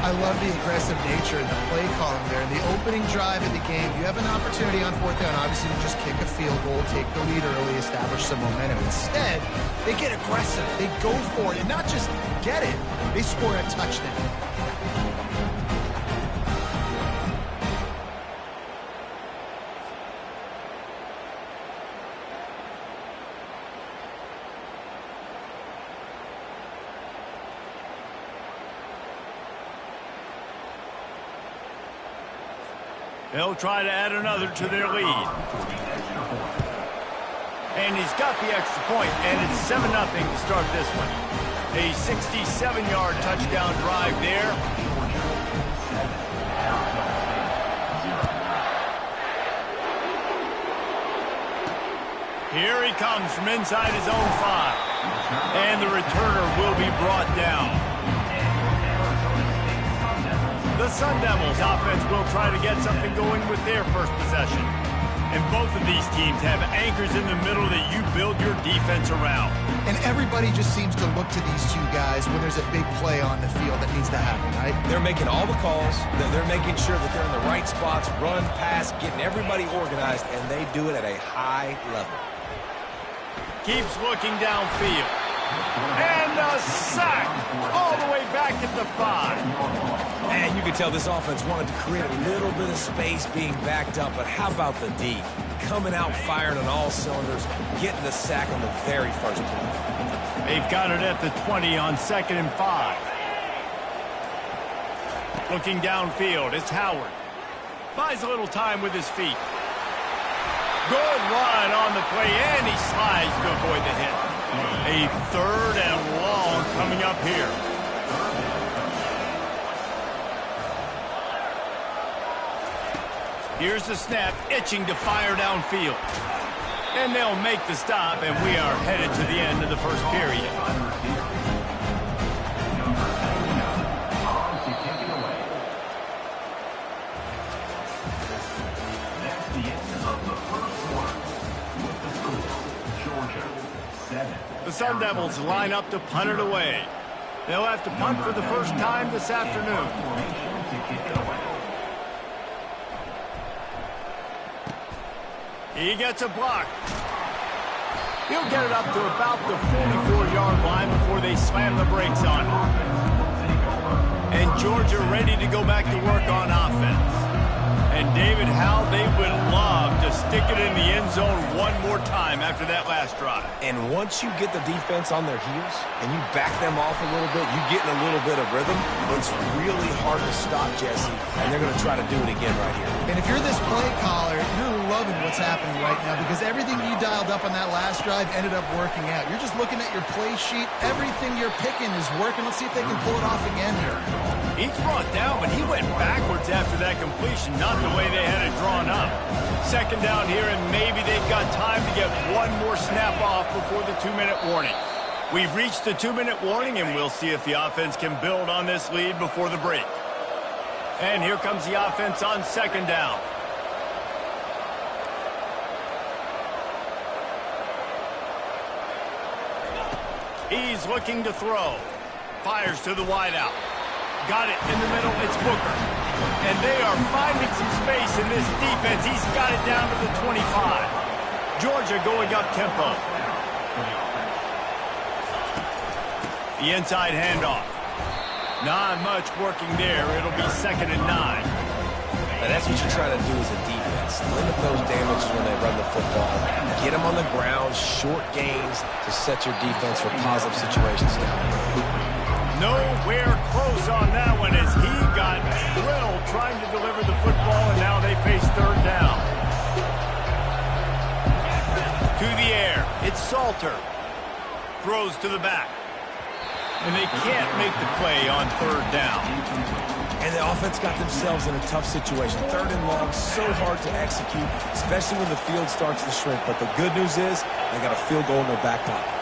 I love the aggressive nature and the play calling there. In the opening drive of the game, you have an opportunity on fourth down, obviously, to just kick a field goal, take the lead early, establish some momentum. Instead, they get aggressive. They go for it, and not just get it, they score a touchdown. They'll try to add another to their lead. And he's got the extra point, and it's 7-0 to start this one. A 67-yard touchdown drive there. Here he comes from inside his own 5. And the returner will be brought down. The Sun Devils offense will try to get something going with their first possession. And both of these teams have anchors in the middle that you build your defense around. And everybody just seems to look to these two guys when there's a big play on the field that needs to happen, right? They're making all the calls. They're making sure that they're in the right spots, run, pass, getting everybody organized, and they do it at a high level. Keeps looking downfield. And a sack all the way back at the 5. And you can tell this offense wanted to create a little bit of space being backed up, but how about the D? Coming out firing on all cylinders, getting the sack on the very first play. They've got it at the 20 on 2nd and 5. Looking downfield, it's Howard. Buys a little time with his feet. Good run on the play, and he slides to avoid the hit. A 3rd and long coming up here. Here's the snap, itching to fire downfield. And they'll make the stop, and we are headed to the end of the first period. That's the end of the first quarter. With the score, Georgia 7. The Sun Devils line up to punt it away. They'll have to punt for the first time this afternoon. He gets a block. He'll get it up to about the 44-yard line before they slam the brakes on him. And Georgia ready to go back to work on offense. And David, how they would love to stick it in the end zone one more time after that last drive. And once you get the defense on their heels and you back them off a little bit, you get in a little bit of rhythm, it's really hard to stop, Jesse, and they're going to try to do it again right here. And if you're this play caller, you're loving what's happening right now because everything you dialed up on that last drive ended up working out. You're just looking at your play sheet. Everything you're picking is working. Let's see if they can pull it off again here. He's brought down, but he went backwards after that completion, not the way they had it drawn up. Second down here, and maybe they've got time to get one more snap off before the 2-minute warning. We've reached the 2-minute warning, and we'll see if the offense can build on this lead before the break. And here comes the offense on 2nd down. He's looking to throw. Fires to the wideout. Got it in the middle. It's Booker. And they are finding some space in this defense. He's got it down to the 25. Georgia going up tempo. The inside handoff. Not much working there. It'll be 2nd and 9. Now that's what you're trying to do as a defense. Limit those damages when they run the football. Get them on the ground, short gains to set your defense for positive situations down. Nowhere close on that one as he got drilled trying to deliver the football, and now they face 3rd down. To the air. It's Salter. Throws to the back. And they can't make the play on 3rd down. And the offense got themselves in a tough situation. 3rd and long, so hard to execute, especially when the field starts to shrink. But the good news is they got a field goal in their back pocket.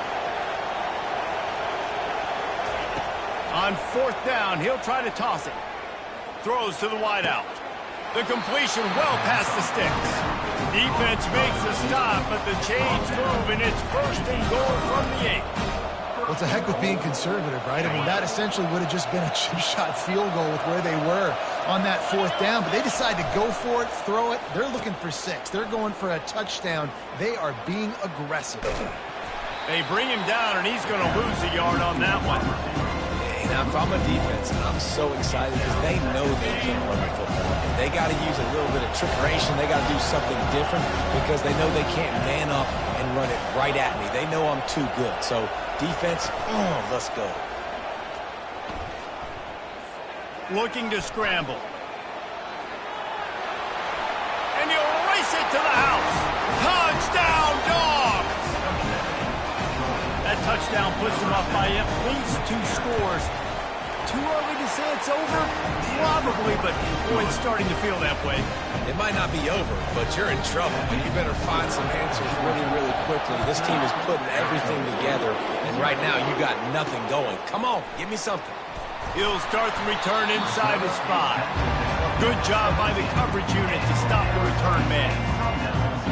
On 4th down, he'll try to toss it. Throws to the wideout. The completion well past the sticks. Defense makes the stop, but the chains move, and it's 1st and goal from the 8. Well, it's a heck with being conservative, right? I mean, that essentially would have just been a chip shot field goal with where they were on that 4th down. But they decide to go for it, throw it. They're looking for 6. They're going for a touchdown. They are being aggressive. They bring him down, and he's going to lose a yard on that one. Now, if I'm a defense, I'm so excited because they know they can't run the football. They got to use a little bit of trickeration. They got to do something different because they know they can't man up and run it right at me. They know I'm too good. So, defense, let's go. Looking to scramble. And he'll race it to the house. Touchdown, Dogs! That touchdown puts them up by at least 2 scores. Too early to say it's over? Probably, but boy, it's starting to feel that way. It might not be over, but you're in trouble. And you better find some answers really, really quickly. This team is putting everything together, and right now you got nothing going. Come on, give me something. He'll start the return inside his 5. Good job by the coverage unit to stop the return man.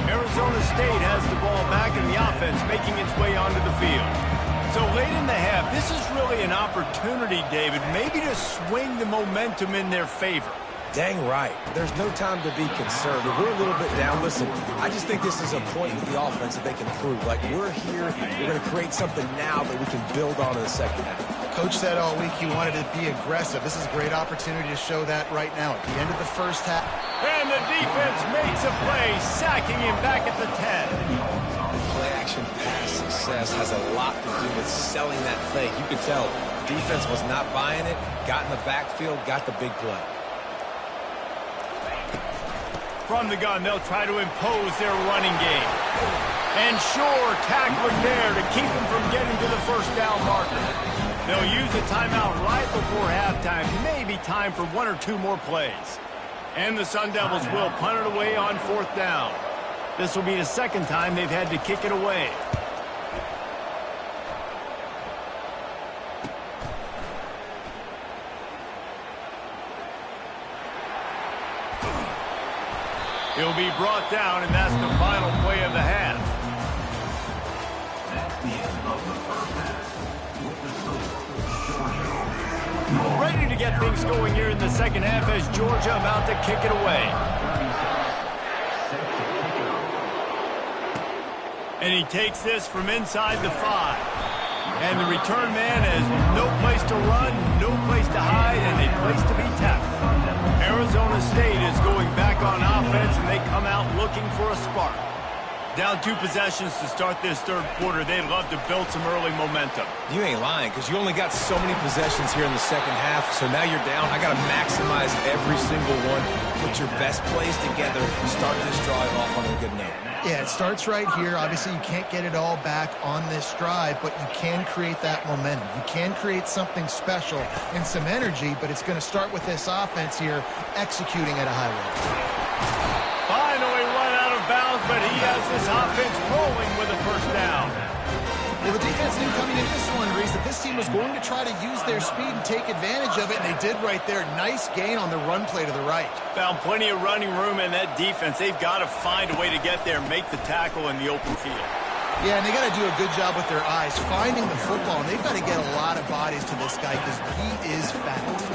Arizona State has the ball back in the offense making its way onto the field. So late in the half, this is really an opportunity, David, maybe to swing the momentum in their favor. Dang right. There's no time to be conservative. We're a little bit down. Listen, I just think this is a point with the offense that they can prove. Like, we're here, we're going to create something now that we can build on in the 2nd half. Coach said all week he wanted to be aggressive. This is a great opportunity to show that right now at the end of the 1st half. And the defense makes a play, sacking him back at the 10. Play-action pass success has a lot to do with selling that fake. You could tell the defense was not buying it, got in the backfield, got the big play. From the gun, they'll try to impose their running game. And sure, tackling there to keep him from getting to the 1st down marker. They'll use a timeout right before halftime. Maybe time for 1 or 2 more plays. And the Sun Devils will punt it away on 4th down. This will be the 2nd time they've had to kick it away. He'll be brought down, and that's the final play of the half. That's the end of the 1st half. With the score, Georgia. Ready to get things going here in the 2nd half as Georgia about to kick it away. And he takes this from inside the 5. And the return man has no place to run, no place to hide, and a place to be tackled. Arizona State is going back on offense, and they come out looking for a spark. Down 2 possessions to start this 3rd quarter. They'd love to build some early momentum. You ain't lying, because you only got so many possessions here in the 2nd half, so now you're down. I got to maximize every single one. Put your best plays together. Start this drive off on a good note. Yeah, it starts right here. Obviously, you can't get it all back on this drive, but you can create that momentum. You can create something special and some energy, but it's going to start with this offense here executing at a high level. Finally run out of bounds, but he has this offense rolling with a 1st down. Well, the defense knew coming into this one, Reese, that this team was going to try to use their speed and take advantage of it, and they did right there. Nice gain on the run play to the right. Found plenty of running room in that defense. They've got to find a way to get there and make the tackle in the open field. Yeah, and they got to do a good job with their eyes, finding the football, and they've got to get a lot of bodies to this guy because he is fast.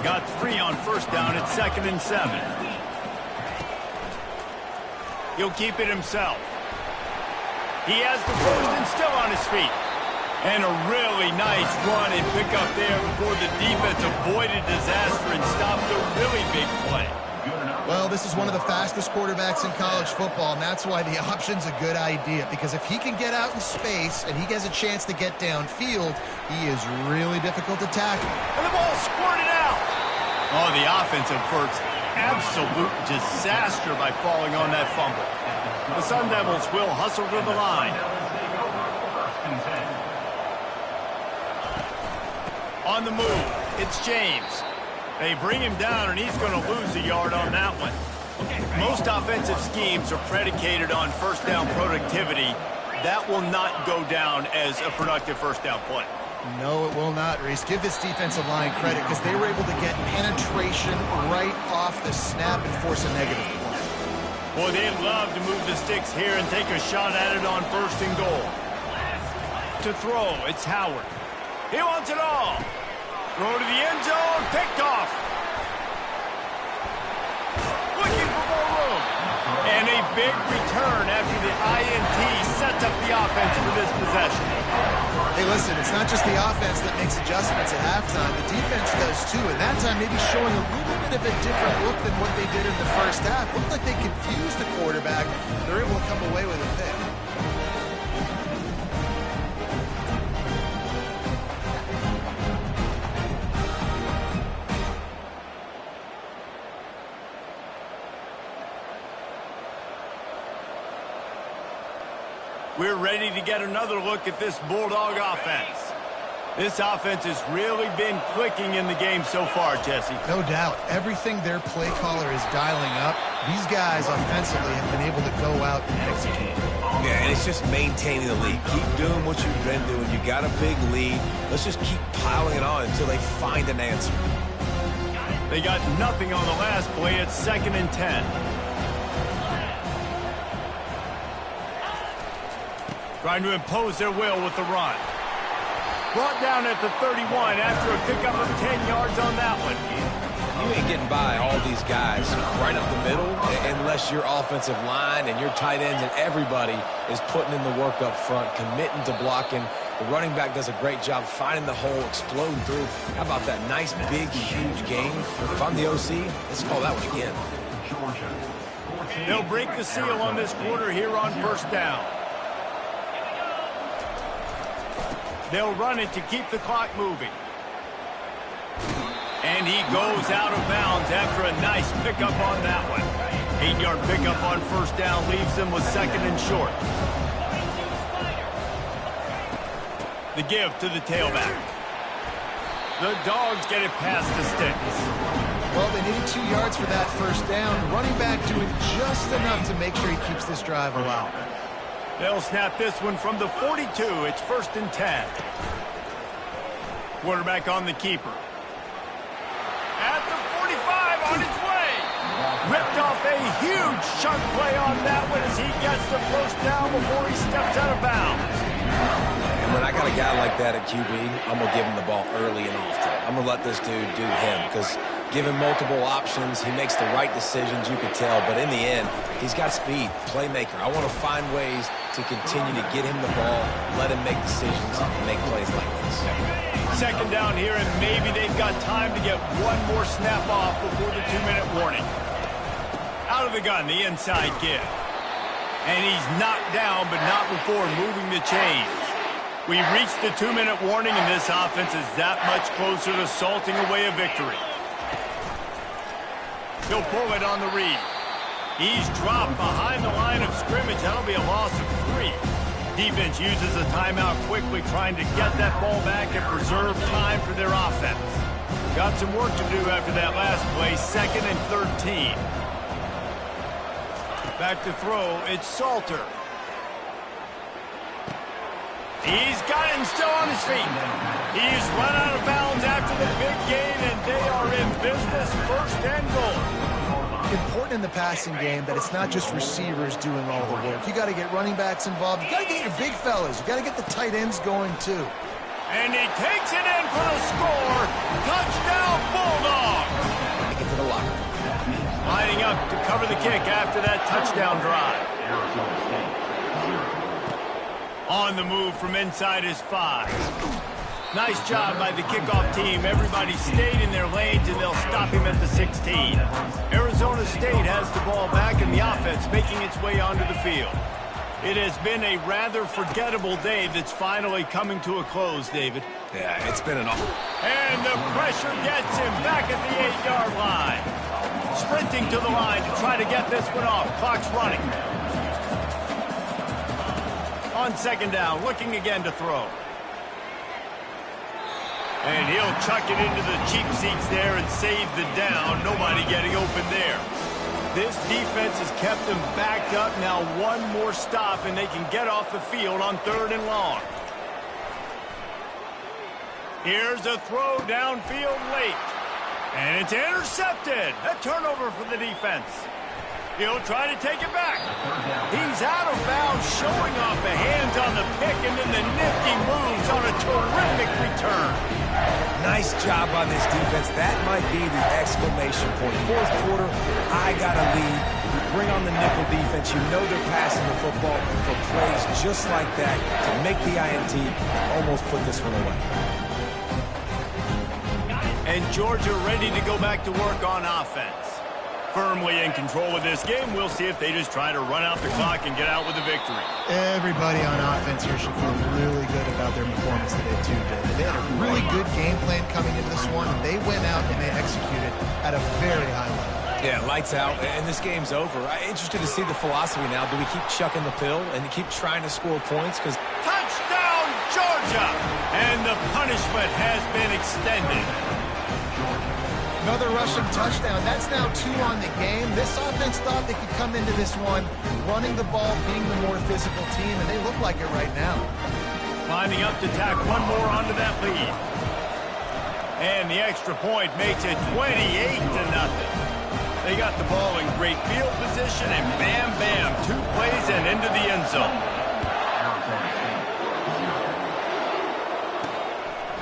Got 3 on first down. It's 2nd and 7. He'll keep it himself. He has the first and still on his feet. And a really nice run and pick up there before the defense avoided disaster and stopped a really big play. Well, this is one of the fastest quarterbacks in college football, and that's why the option's a good idea. Because if he can get out in space and he has a chance to get downfield, he is really difficult to tackle. And the ball squirted out. Oh, the offense averts absolute disaster by falling on that fumble. The Sun Devils will hustle to the line. On the move, it's James. They bring him down, and he's going to lose a yard on that one. Most offensive schemes are predicated on first down productivity. That will not go down as a productive first down play. No, it will not, Reese. Give this defensive line credit because they were able to get penetration right off the snap and force a negative play. Boy, they'd love to move the sticks here and take a shot at it on 1st and goal. To throw, it's Howard. He wants it all. Throw to the end zone, picked off. Looking for more room. And a big return after the INT sets up the offense for this possession. Hey, listen, it's not just the offense that makes adjustments at halftime. The defense does too, and that time maybe showing a little bit of a different look than what they did in the first half. Looked like they confused the quarterback. They're able to come away with a pick. We're ready to get another look at this Bulldog offense. This offense has really been clicking in the game so far, Jesse. No doubt. Everything their play caller is dialing up, these guys offensively have been able to go out and execute. Yeah, and it's just maintaining the lead. Keep doing what you've been doing. You got a big lead. Let's just keep piling it on until they find an answer. They got nothing on the last play. It's 2nd and 10. Trying to impose their will with the run. Brought down at the 31 after a pickup of 10 yards on that one. You ain't getting by all these guys right up the middle unless your offensive line and your tight ends and everybody is putting in the work up front, committing to blocking. The running back does a great job finding the hole, exploding through. How about that nice, big, huge game? If I'm the OC, let's call that one again. They'll break the seal on this quarter here on 1st down. They'll run it to keep the clock moving. And he goes out of bounds after a nice pickup on that one. 8-yard pickup on 1st down leaves them with 2nd and short. The give to the tailback. The Dogs get it past the sticks. Well, they needed 2 yards for that 1st down. Running back doing just enough to make sure he keeps this drive alive. They'll snap this one from the 42. It's 1st and 10. Quarterback on the keeper. At the 45 on his way. Ripped off a huge chunk play on that one as he gets the 1st down before he steps out of bounds. And when I got a guy like that at QB, I'm going to give him the ball early and often. I'm going to let this dude do him because give him multiple options. He makes the right decisions, you can tell. But in the end, he's got speed, playmaker. I want to find ways to continue to get him the ball, let him make decisions, and make plays like this. 2nd down here, and maybe they've got time to get one more snap off before the 2-minute warning. Out of the gun, the inside give. And he's knocked down, but not before moving the chains. We've reached the 2-minute warning, and this offense is that much closer to salting away a victory. He'll pull it on the read. He's dropped behind the line of scrimmage. That'll be a loss of 3. Defense uses a timeout quickly, trying to get that ball back and preserve time for their offense. Got some work to do after that last play. 2nd and 13. Back to throw, it's Salter. He's got him still on his feet. He's run out of bounds after the big gain, and they are in business, first and goal. Important in the passing game that it's not just receivers doing all the work. You got to get running backs involved. You got to get your big fellas. You got to get the tight ends going too. And he takes it in for the score. Touchdown, Bulldogs. Take it to the locker. Lining up to cover the kick after that touchdown drive. On the move from inside his 5. Nice job by the kickoff team. Everybody stayed in their lanes, and they'll stop him at the 16. Arizona State has the ball back, and the offense making its way onto the field. It has been a rather forgettable day that's finally coming to a close, David. Yeah, it's been an awful. And the pressure gets him back at the 8-yard line. Sprinting to the line to try to get this one off. Clock's running. On second down, looking again to throw. And he'll chuck it into the cheap seats there and save the down. Nobody getting open there. This defense has kept them backed up. Now one more stop, and they can get off the field on 3rd and long. Here's a throw downfield late. And it's intercepted. A turnover for the defense. He'll try to take it back. He's out of bounds, showing off the hands on the pick, and then the nifty moves on a terrific return. Nice job on this defense. That might be the exclamation point. 4th quarter, I got a lead. You bring on the nickel defense. You know they're passing the football for plays just like that to make the INT almost put this one away. And Georgia ready to go back to work on offense. Firmly in control of this game. We'll see if they just try to run out the clock and get out with a victory. Everybody on offense here should feel really good about their performance today too, David. They had a really good game plan coming into this one, and they went out and they executed at a very high level. Yeah, lights out, and this game's over. I'm interested to see the philosophy now. Do we keep chucking the pill and keep trying to score points? Because touchdown, Georgia! And the punishment has been extended. Another rushing touchdown. That's now 2 on the game. This offense thought they could come into this one running the ball, being the more physical team, and they look like it right now. Lining up to tack one more onto that lead. And the extra point makes it 28-0. They got the ball in great field position, and bam, bam, 2 plays and into the end zone.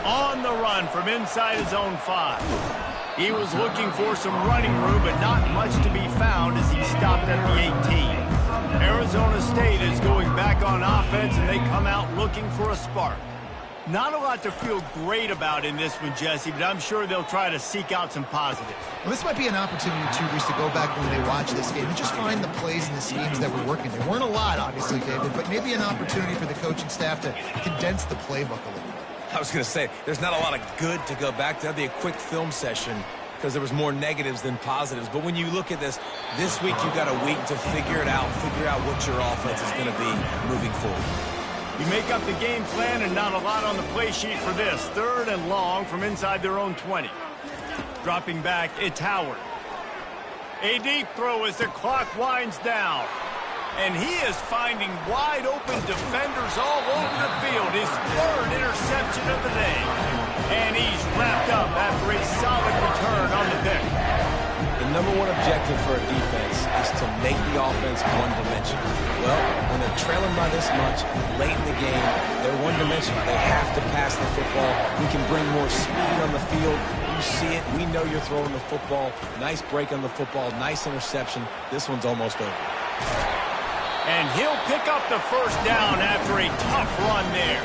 On the run from inside his own 5. He was looking for some running room, but not much to be found as he stopped at the 18. Arizona State is going back on offense, and they come out looking for a spark. Not a lot to feel great about in this one, Jesse, but I'm sure they'll try to seek out some positives. Well, this might be an opportunity, too, Reese, to go back when they watch this game and just find the plays and the schemes that were working. There weren't a lot, obviously, David, but maybe an opportunity for the coaching staff to condense the playbook a little bit. I was going to say, there's not a lot of good to go back to. That'd be a quick film session because there was more negatives than positives. But when you look at this week you got a week to figure it out, figure out what your offense is going to be moving forward. You make up the game plan and not a lot on the play sheet for this. 3rd and long from inside their own 20. Dropping back, it's Howard. A deep throw as the clock winds down. And he is finding wide-open defenders all over the field. His 3rd interception of the day. And he's wrapped up after a solid return on the pick. The number one objective for a defense is to make the offense one-dimensional. Well, when they're trailing by this much, late in the game, they're one-dimensional. They have to pass the football. We can bring more speed on the field. You see it. We know you're throwing the football. Nice break on the football. Nice interception. This one's almost over. And he'll pick up the first down after a tough run there.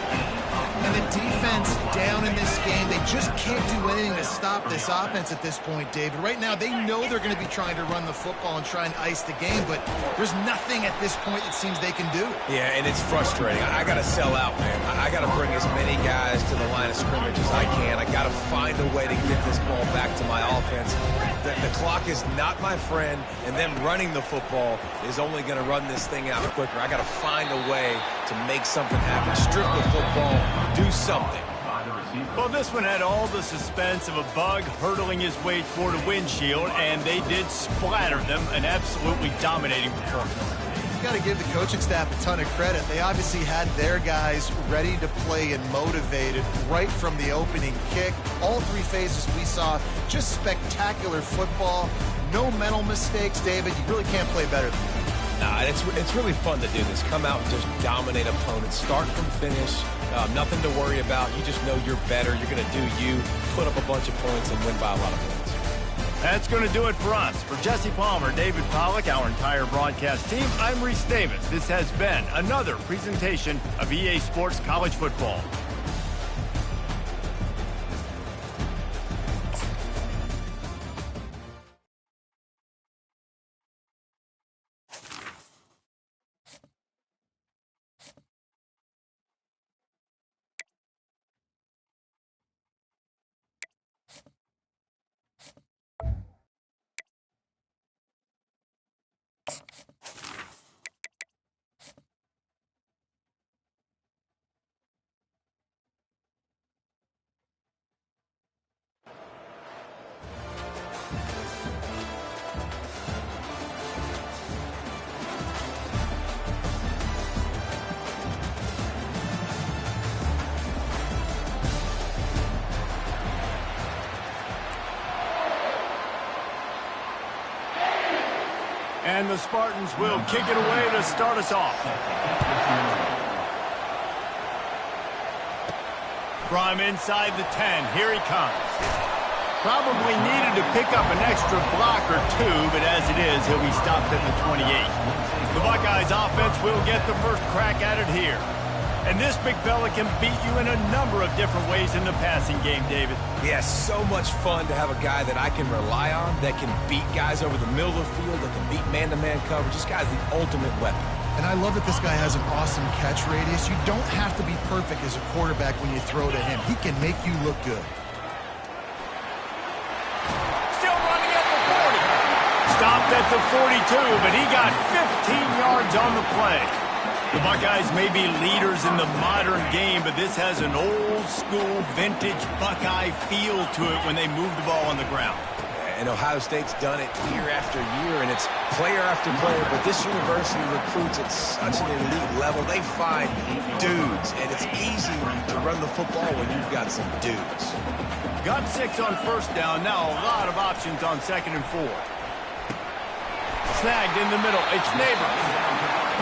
And the defense down in this game, they just can't do anything to stop this offense at this point, David. Right now, they know they're going to be trying to run the football and try and ice the game, but there's nothing at this point it seems they can do. Yeah, and it's frustrating. I got to sell out, man. I got to bring as many guys to the line of scrimmage as I can. I got to find a way to get this ball back to my offense. The clock is not my friend, and them running the football is only going to run this thing out quicker. I got to find a way to make something happen. Strip the football, do something. Well, this one had all the suspense of a bug hurtling his way toward a windshield, and they did splatter them. An absolutely dominating performance. you've got to give the coaching staff a ton of credit. They obviously had their guys ready to play and motivated right from the opening kick. All three phases we saw, just spectacular football. No mental mistakes, David. You really can't play better than that. Nah, it's really fun to do this. Come out and just dominate opponents. Start from finish. Nothing to worry about. You just know you're better. You're going to do you, put up a bunch of points, and win by a lot of points. That's going to do it for us. For Jesse Palmer, David Pollack, our entire broadcast team, I'm Reese Davis. This has been another presentation of EA Sports College Football. And the Spartans will kick it away to start us off. From inside the 10, here he comes. Probably needed to pick up an extra block or two, but as it is, he'll be stopped at the 28. The Buckeyes offense will get the first crack at it here. And this big fella can beat you in a number of different ways in the passing game, David. Yeah, so much fun to have a guy that I can rely on, that can beat guys over the middle of the field, that can beat man-to-man coverage. This guy's the ultimate weapon. And I love that this guy has an awesome catch radius. You don't have to be perfect as a quarterback when you throw to him. He can make you look good. Still running at the 40. Stopped at the 42, but he got 15 yards on the play. The Buckeyes may be leaders in the modern game, but this has an old-school, vintage Buckeye feel to it when they move the ball on the ground. And Ohio State's done it year after year, and it's player after player, but this university recruits at such an elite level. They find dudes, and it's easy to run the football when you've got some dudes. Got 6 on first down. Now a lot of options on 2nd and 4. Snagged in the middle. It's Neighbors.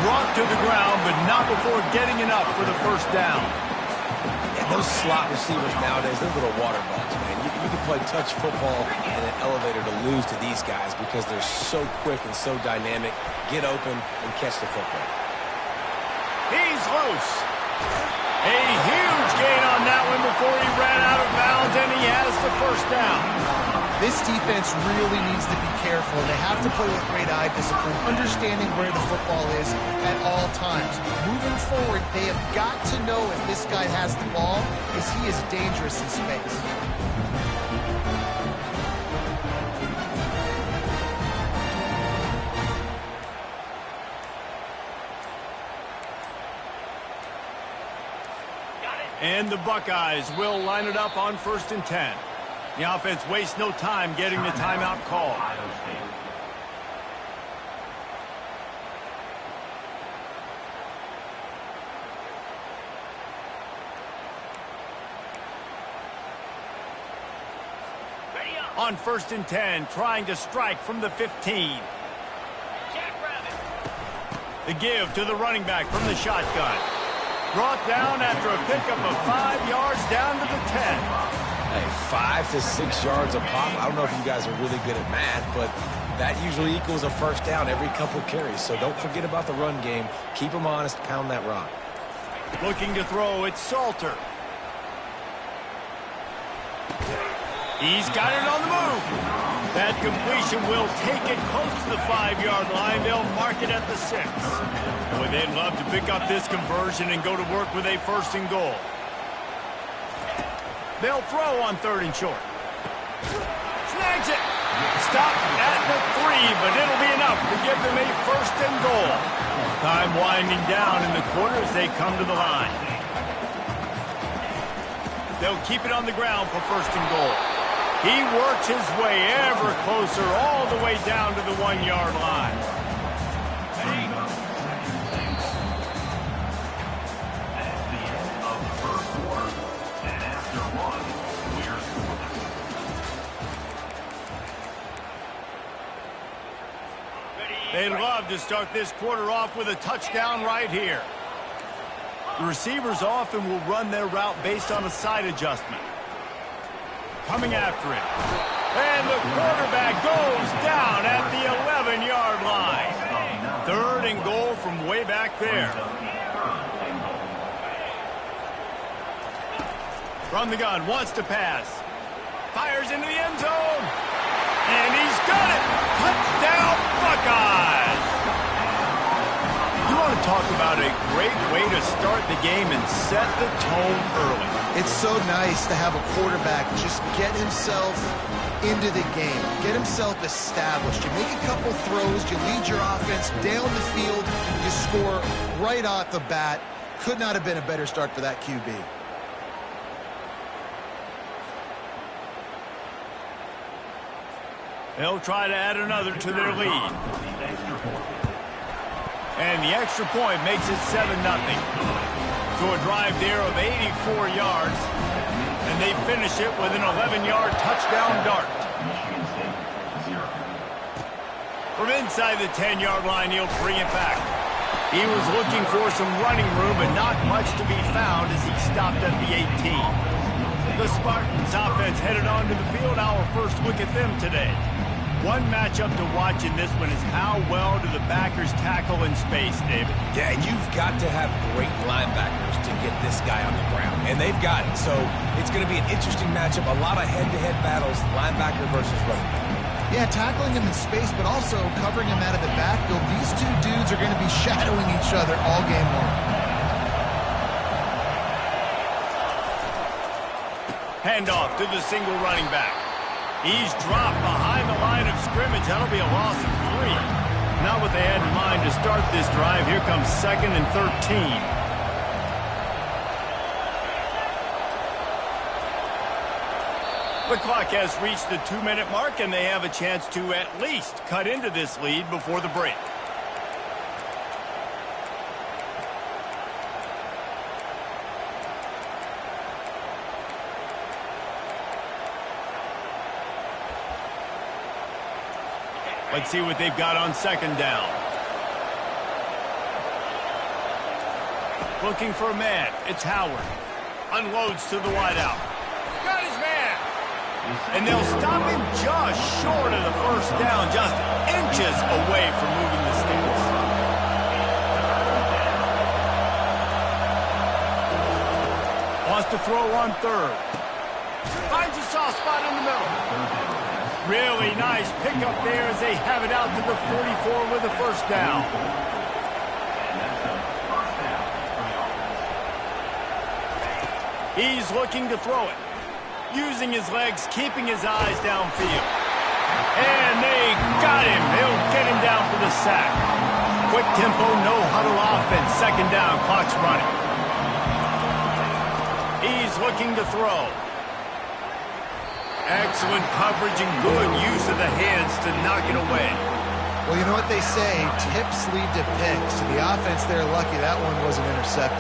Brought to the ground, but not before getting enough for the first down. And those slot receivers nowadays, they're little water balls, man. You can play touch football in an elevator to lose to these guys because they're so quick and so dynamic. Get open and catch the football. He's loose. A huge gain on that one before he ran out of bounds, and he has the first down. This defense really needs to be careful. They have to play with great eye discipline, understanding where the football is at all times. Moving forward, they have got to know if this guy has the ball, because he is dangerous in space. And the Buckeyes will line it up on 1st and 10. The offense wastes no time getting the timeout call. On 1st and 10, trying to strike from the 15. The give to the running back from the shotgun. Brought down after a pickup of 5 yards down to the 10. Hey, 5 to 6 yards a pop. I don't know if you guys are really good at math, but that usually equals a first down every couple carries. So don't forget about the run game. Keep them honest. Pound that rock. Looking to throw, it's Salter. He's got it on the move. That completion will take it close to the 5-yard line. They'll mark it at the 6. Boy, they'd love to pick up this conversion and go to work with a 1st and goal. They'll throw on 3rd and short. Snags it. Stopped at the 3, but it'll be enough to give them a 1st and goal. Time winding down in the quarter as they come to the line. They'll keep it on the ground for 1st and goal. He works his way ever closer all the way down to the 1-yard line. They love to start this quarter off with a touchdown right here. The receivers often will run their route based on a side adjustment. Coming after it. And the quarterback goes down at the 11-yard line. 3rd and goal from way back there. From the gun, wants to pass. Fires into the end zone. And he's got it. Touchdown, Buckeyes. You want to talk about a great way to start the game and set the tone early. It's so nice to have a quarterback just get himself into the game, get himself established. You make a couple throws, you lead your offense down the field, you score right off the bat. Could not have been a better start for that QB. They'll try to add another to their lead. And the extra point makes it 7-0. So a drive there of 84 yards. And they finish it with an 11-yard touchdown dart. From inside the 10-yard line, he'll bring it back. He was looking for some running room, but not much to be found as he stopped at the 18. The Spartans offense headed onto the field. Our first look at them today. One matchup to watch in this one is how well do the backers tackle in space, David? Yeah, you've got to have great linebackers to get this guy on the ground, and they've got it. So it's going to be an interesting matchup, a lot of head-to-head battles, linebacker versus running back. Yeah, tackling him in space, but also covering him out of the backfield. These two dudes are going to be shadowing each other all game long. Handoff to the single running back. He's dropped behind the line of scrimmage. That'll be a loss of 3. Not what they had in mind to start this drive. Here comes 2nd and 13. The clock has reached the 2-minute mark, and they have a chance to at least cut into this lead before the break. Let's see what they've got on 2nd down. Looking for a man. It's Howard. Unloads to the wideout. Got his man. And they'll stop him just short of the 1st down, just inches away from moving the sticks. Wants to throw on 3rd. Finds a soft spot in the middle. Really nice pickup there as they have it out to the 44 with the 1st down. He's looking to throw it. Using his legs, keeping his eyes downfield. And they got him. They'll get him down for the sack. Quick tempo, no huddle offense. 2nd down, clock's running. He's looking to throw. Excellent coverage and good use of the hands to knock it away. Well, you know what they say, tips lead to picks. So the offense there, lucky that one wasn't intercepted.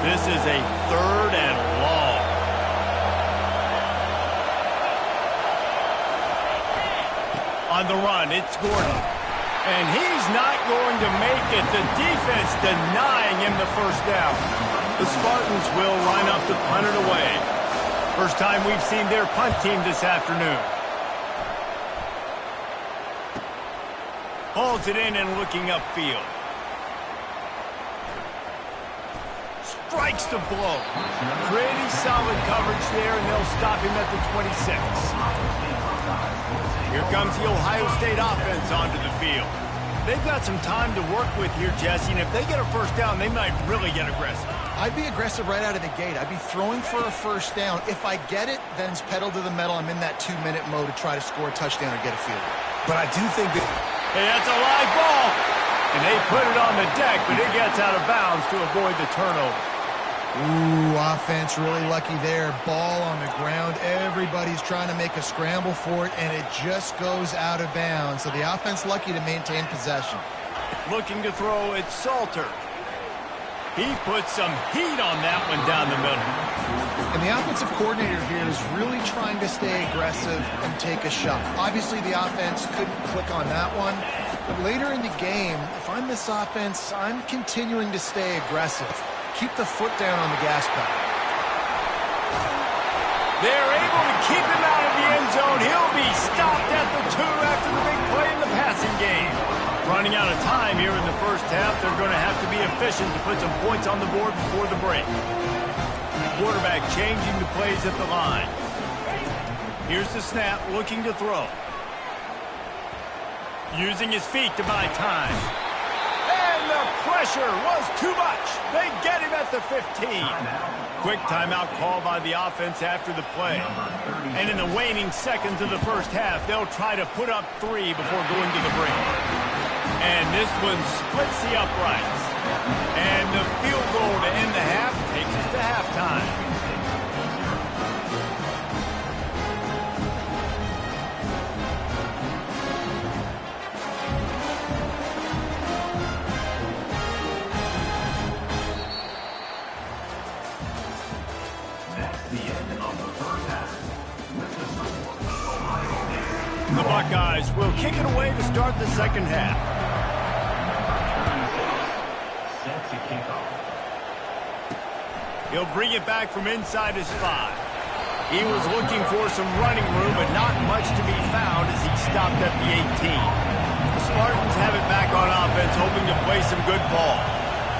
This is a 3rd and long. On the run, it's Gordon. And he's not going to make it. The defense denying him the 1st down. The Spartans will line up to punt it away. First time we've seen their punt team this afternoon. Holds it in and looking upfield. Strikes the blow. Pretty solid coverage there, and they'll stop him at the 26. Here comes the Ohio State offense onto the field. They've got some time to work with here, Jesse, and if they get a 1st down, they might really get aggressive. I'd be aggressive right out of the gate. I'd be throwing for a 1st down. If I get it, then it's pedal to the metal. I'm in that 2-minute mode to try to score a touchdown or get a field goal. But I do think that... Hey, that's a live ball. And they put it on the deck, but it gets out of bounds to avoid the turnover. Ooh, offense really lucky there. Ball on the ground. Everybody's trying to make a scramble for it, and it just goes out of bounds. So the offense lucky to maintain possession. Looking to throw, it's Salter. He put some heat on that one down the middle. And the offensive coordinator here is really trying to stay aggressive and take a shot. Obviously, the offense couldn't click on that one. But later in the game, if I'm this offense, I'm continuing to stay aggressive. Keep the foot down on the gas pedal. They're able to keep him out of the end zone. He'll be stopped at the 2 after the big play in the passing game. Running out of time here in the first half, they're going to have to be efficient to put some points on the board before the break. Quarterback changing the plays at the line. Here's the snap, looking to throw. Using his feet to buy time. And the pressure was too much. They get him at the 15. Quick timeout call by the offense after the play. And in the waning seconds of the first half, they'll try to put up 3 before going to the break. And this one splits the uprights. And the field goal to end the half takes us to halftime. The Buckeyes will kick it away to start the second half. Set to kickoff. He'll bring it back from inside his 5. He was looking for some running room, but not much to be found as he stopped at the 18. The Spartans have it back on offense, hoping to play some good ball.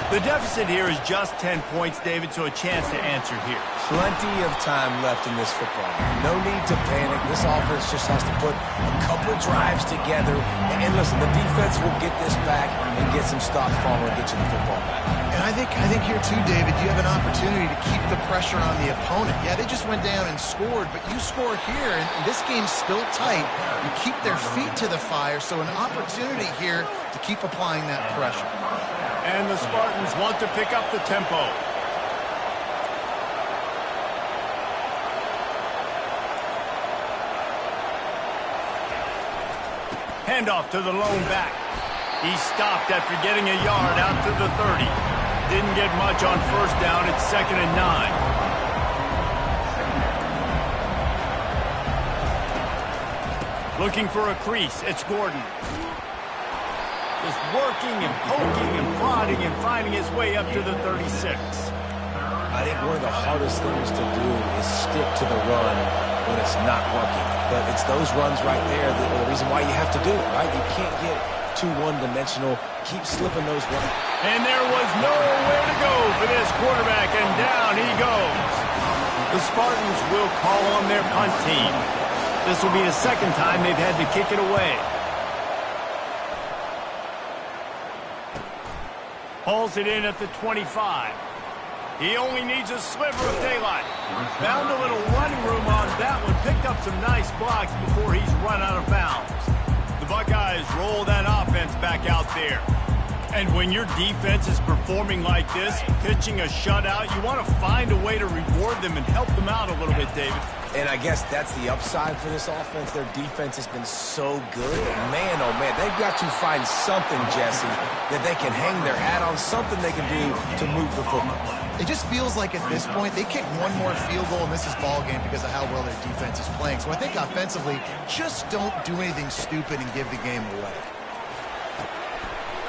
The deficit here is just 10 points, David, so a chance to answer here. Plenty of time left in this football game. No need to panic. This offense just has to put a couple drives together. And listen, the defense will get this back and get some stops following and get you the football back. And I think here too, David, you have an opportunity to keep the pressure on the opponent. Yeah, they just went down and scored, but you score here, and this game's still tight. You keep their feet to the fire, so an opportunity here to keep applying that pressure. And the Spartans want to pick up the tempo. Handoff to the lone back. He stopped after getting a yard out to the 30. Didn't get much on first down. It's 2nd and 9. Looking for a crease. It's Gordon. Just working and poking and prodding and finding his way up to the 36. I think one of the hardest things to do is stick to the run when it's not working. But it's those runs right there that are the reason why you have to do it, right? You can't get too one-dimensional. Keep slipping those runs. And there was nowhere to go for this quarterback, and down he goes. The Spartans will call on their punt team. This will be the second time they've had to kick it away. Hauls it in at the 25. He only needs a sliver of daylight. Found a little running room on that one. Picked up some nice blocks before he's run out of bounds. The Buckeyes roll that offense back out there. And when your defense is performing like this, pitching a shutout, you want to find a way to reward them and help them out a little bit, David. And I guess that's the upside for this offense. Their defense has been so good. Man, oh man, they've got to find something, Jesse, that they can hang their hat on, something they can do to move the football. It just feels like at this point, they kick one more field goal and this is ball game because of how well their defense is playing. So I think offensively, just don't do anything stupid and give the game away.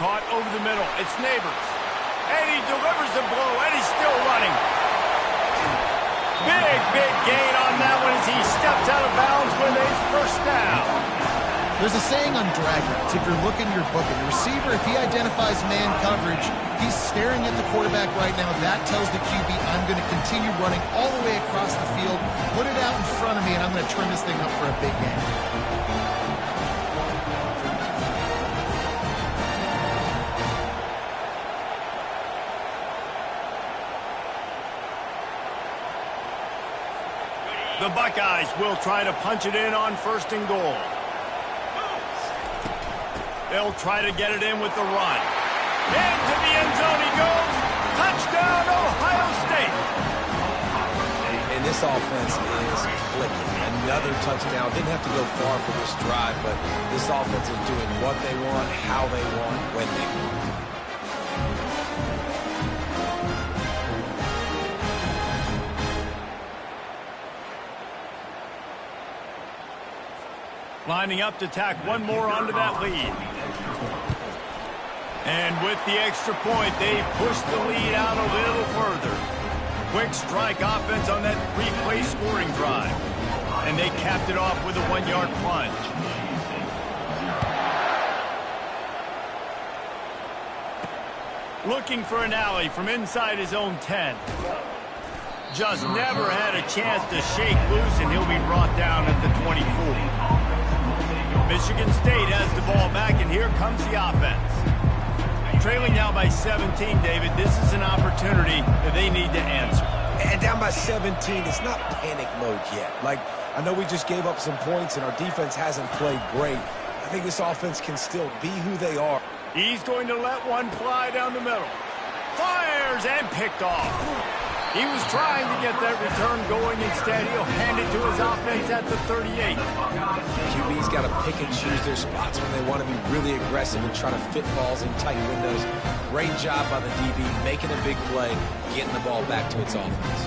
Caught over the middle. It's Neighbors. And he delivers the blow, and he's still running. Big gain on that one as he steps out of bounds with a first down. There's a saying on drag routes, if you're looking, you're booking. The receiver, if he identifies man coverage, he's staring at the quarterback right now. That tells the QB, I'm going to continue running all the way across the field, put it out in front of me, and I'm going to turn this thing up for a big game. The Buckeyes will try to punch it in on 1st and goal. They'll try to get it in with the run. Into the end zone he goes. Touchdown, Ohio State. And this offense is clicking. Another touchdown. Didn't have to go far for this drive, but this offense is doing what they want, how they want, when they want. Lining up to tack one more onto that lead. And with the extra point, they push the lead out a little further. Quick strike offense on that three-play scoring drive. And they capped it off with a 1-yard plunge. Looking for an alley from inside his own 10. Just never had a chance to shake loose, and he'll be brought down at the 24. Michigan State has the ball back, and here comes the offense. Trailing now by 17, David. This is an opportunity that they need to answer. And down by 17, it's not panic mode yet. Like, I know we just gave up some points, and our defense hasn't played great. I think this offense can still be who they are. He's going to let one fly down the middle. Fires and picked off. He was trying to get that return going. Instead, he'll hand it to his offense at the 38. QB's got to pick and choose their spots when they want to be really aggressive and try to fit balls in tight windows. Great job by the DB, making a big play, getting the ball back to its offense.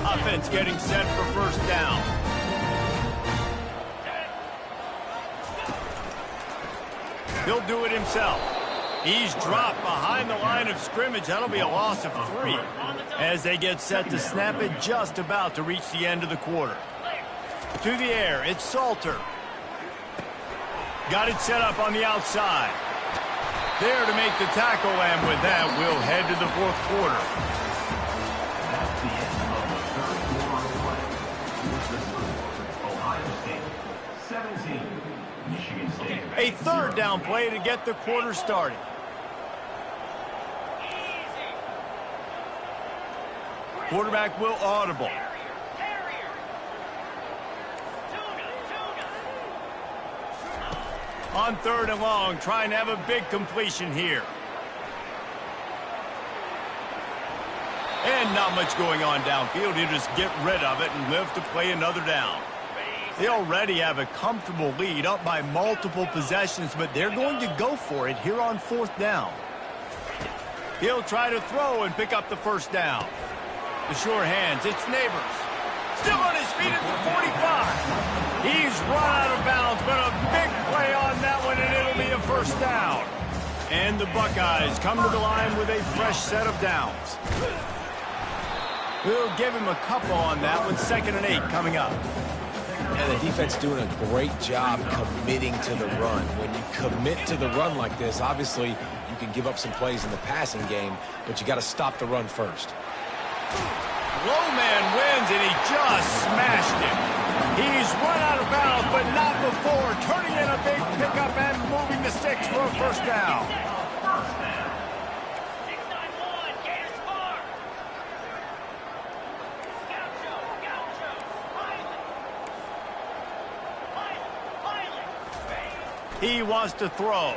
Offense getting set for first down. He'll do it himself. He's dropped behind the line of scrimmage. That'll be a loss of 3 as they get set to snap it just about to reach the end of the quarter. To the air, it's Salter. Got it set up on the outside. There to make the tackle, and with that, we'll head to the fourth quarter. That's the end of the third quarter of play. With the score, Ohio State 17, Michigan State. A third down play to get the quarter started. Quarterback will audible. On third and long, trying to have a big completion here. And not much going on downfield. He'll just get rid of it and live to play another down. They already have a comfortable lead, up by multiple possessions, but they're going to go for it here on fourth down. He'll try to throw and pick up the first down. The sure hands, it's Neighbors. Still on his feet at the 45. He's run out of bounds, but a big play on that one, and it'll be a first down. And the Buckeyes come to the line with a fresh set of downs. We'll give him a couple on that one. 2nd and 8 coming up. And the defense doing a great job committing to the run. When you commit to the run like this, obviously you can give up some plays in the passing game, but you got to stop the run first. Low man wins, and he just smashed him. He's run out of bounds, but not before. Turning in a big pickup and moving the sticks for a first down. He wants to throw.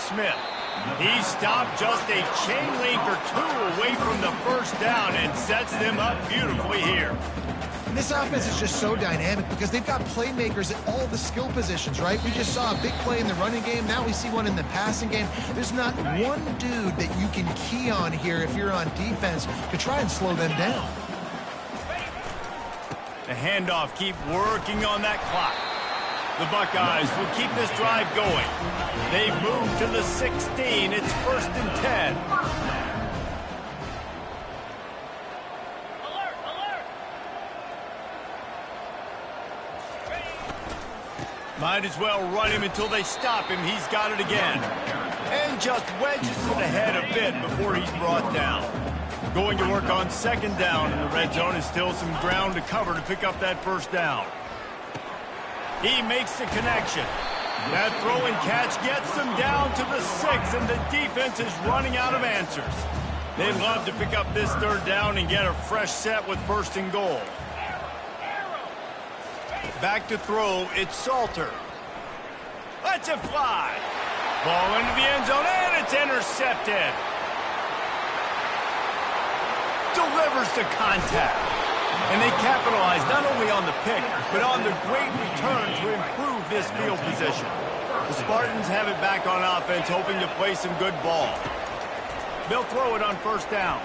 Smith. He stopped just a chain link or 2 away from the first down and sets them up beautifully here. And this offense is just so dynamic because they've got playmakers at all the skill positions, right? We just saw a big play in the running game. Now we see one in the passing game. There's not one dude that you can key on here if you're on defense to try and slow them down. The handoff, keep working on that clock. The Buckeyes will keep this drive going. They've moved to the 16. It's 1st and 10. Alert, alert. Might as well run him until they stop him. He's got it again. And just wedges it ahead a bit before he's brought down. Going to work on 2nd down in the red zone is still some ground to cover to pick up that first down. He makes the connection. That throw and catch gets them down to the 6, and the defense is running out of answers. They'd love to pick up this 3rd down and get a fresh set with 1st and goal. Back to throw, it's Salter. Let's it fly. Ball into the end zone, and it's intercepted. Delivers the contact. And they capitalize not only on the pick, but on the great return to improve this field position. The Spartans have it back on offense, hoping to play some good ball. They'll throw it on first down.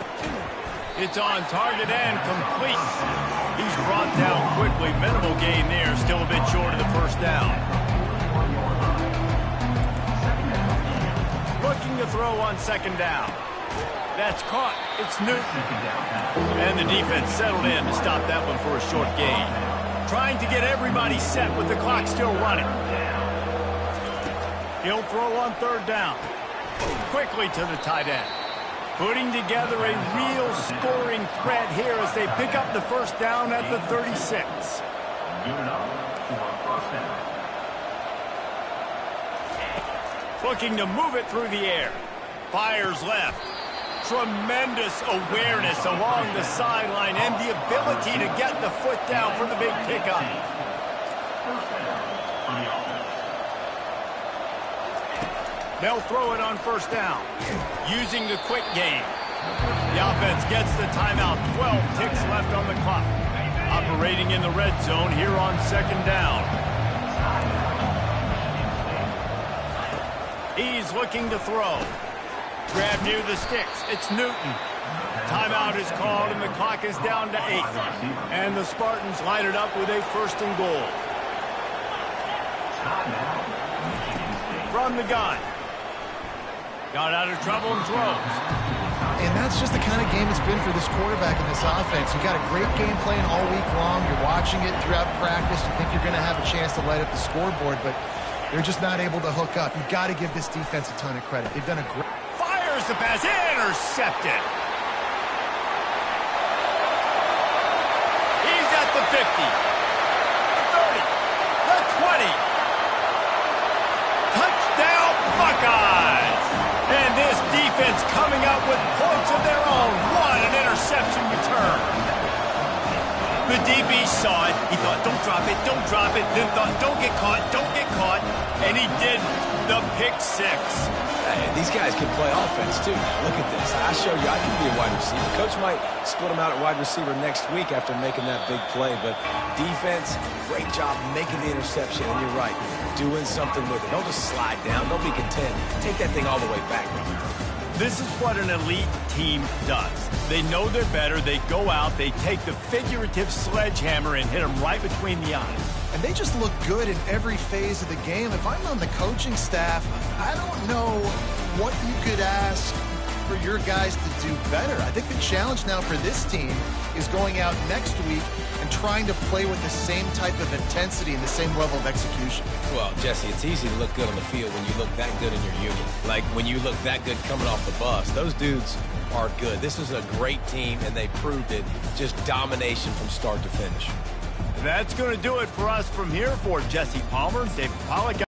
It's on target and complete. He's brought down quickly. Minimal gain there, still a bit short of the first down. Looking to throw on second down. That's caught. It's Newton. And the defense settled in to stop that one for a short gain. Trying to get everybody set with the clock still running. He'll throw on third down. Quickly to the tight end. Putting together a real scoring threat here as they pick up the first down at the 36. Good enough for a first down. Looking to move it through the air. Fires left. Tremendous awareness along the sideline and the ability to get the foot down for the big pickup. First down for the offense. They'll throw it on first down, using the quick game. The offense gets the timeout. 12 ticks left on the clock. Operating in the red zone here on second down. He's looking to throw. Grab near the sticks. It's Newton. Timeout is called, and the clock is down to 8. And the Spartans line it up with a first and goal. From the gun. Got out of trouble and throws. And that's just the kind of game it's been for this quarterback in this offense. You got a great game plan all week long. You're watching it throughout practice. You think you're going to have a chance to light up the scoreboard, but they're just not able to hook up. You've got to give this defense a ton of credit. They've done a great... Fires the pass, intercepted. He's at the 50, 30, the 20. Touchdown, Buckeyes. And this defense coming up with points of their own. What an interception return. The DB saw it. He thought, don't drop it, don't drop it. Then thought, don't get caught, don't get caught. And he did the pick six. Hey, these guys can play offense, too. Look at this. I showed you I can be a wide receiver. Coach might split him out at wide receiver next week after making that big play. But defense, great job making the interception. And you're right, doing something with it. Don't just slide down. Don't be content. Take that thing all the way back. This is what an elite team does. They know they're better. They go out. They take the figurative sledgehammer and hit them right between the eyes. And they just look good in every phase of the game. If I'm on the coaching staff, I don't know what you could ask for your guys to do better. I think the challenge now for this team is going out next week and trying to play with the same type of intensity and the same level of execution. Well, Jesse, it's easy to look good on the field when you look that good in your unit. Like when you look that good coming off the bus. Those dudes are good. This is a great team, and they proved it. Just domination from start to finish. That's going to do it for us from here. For Jesse Palmer, David Pollack.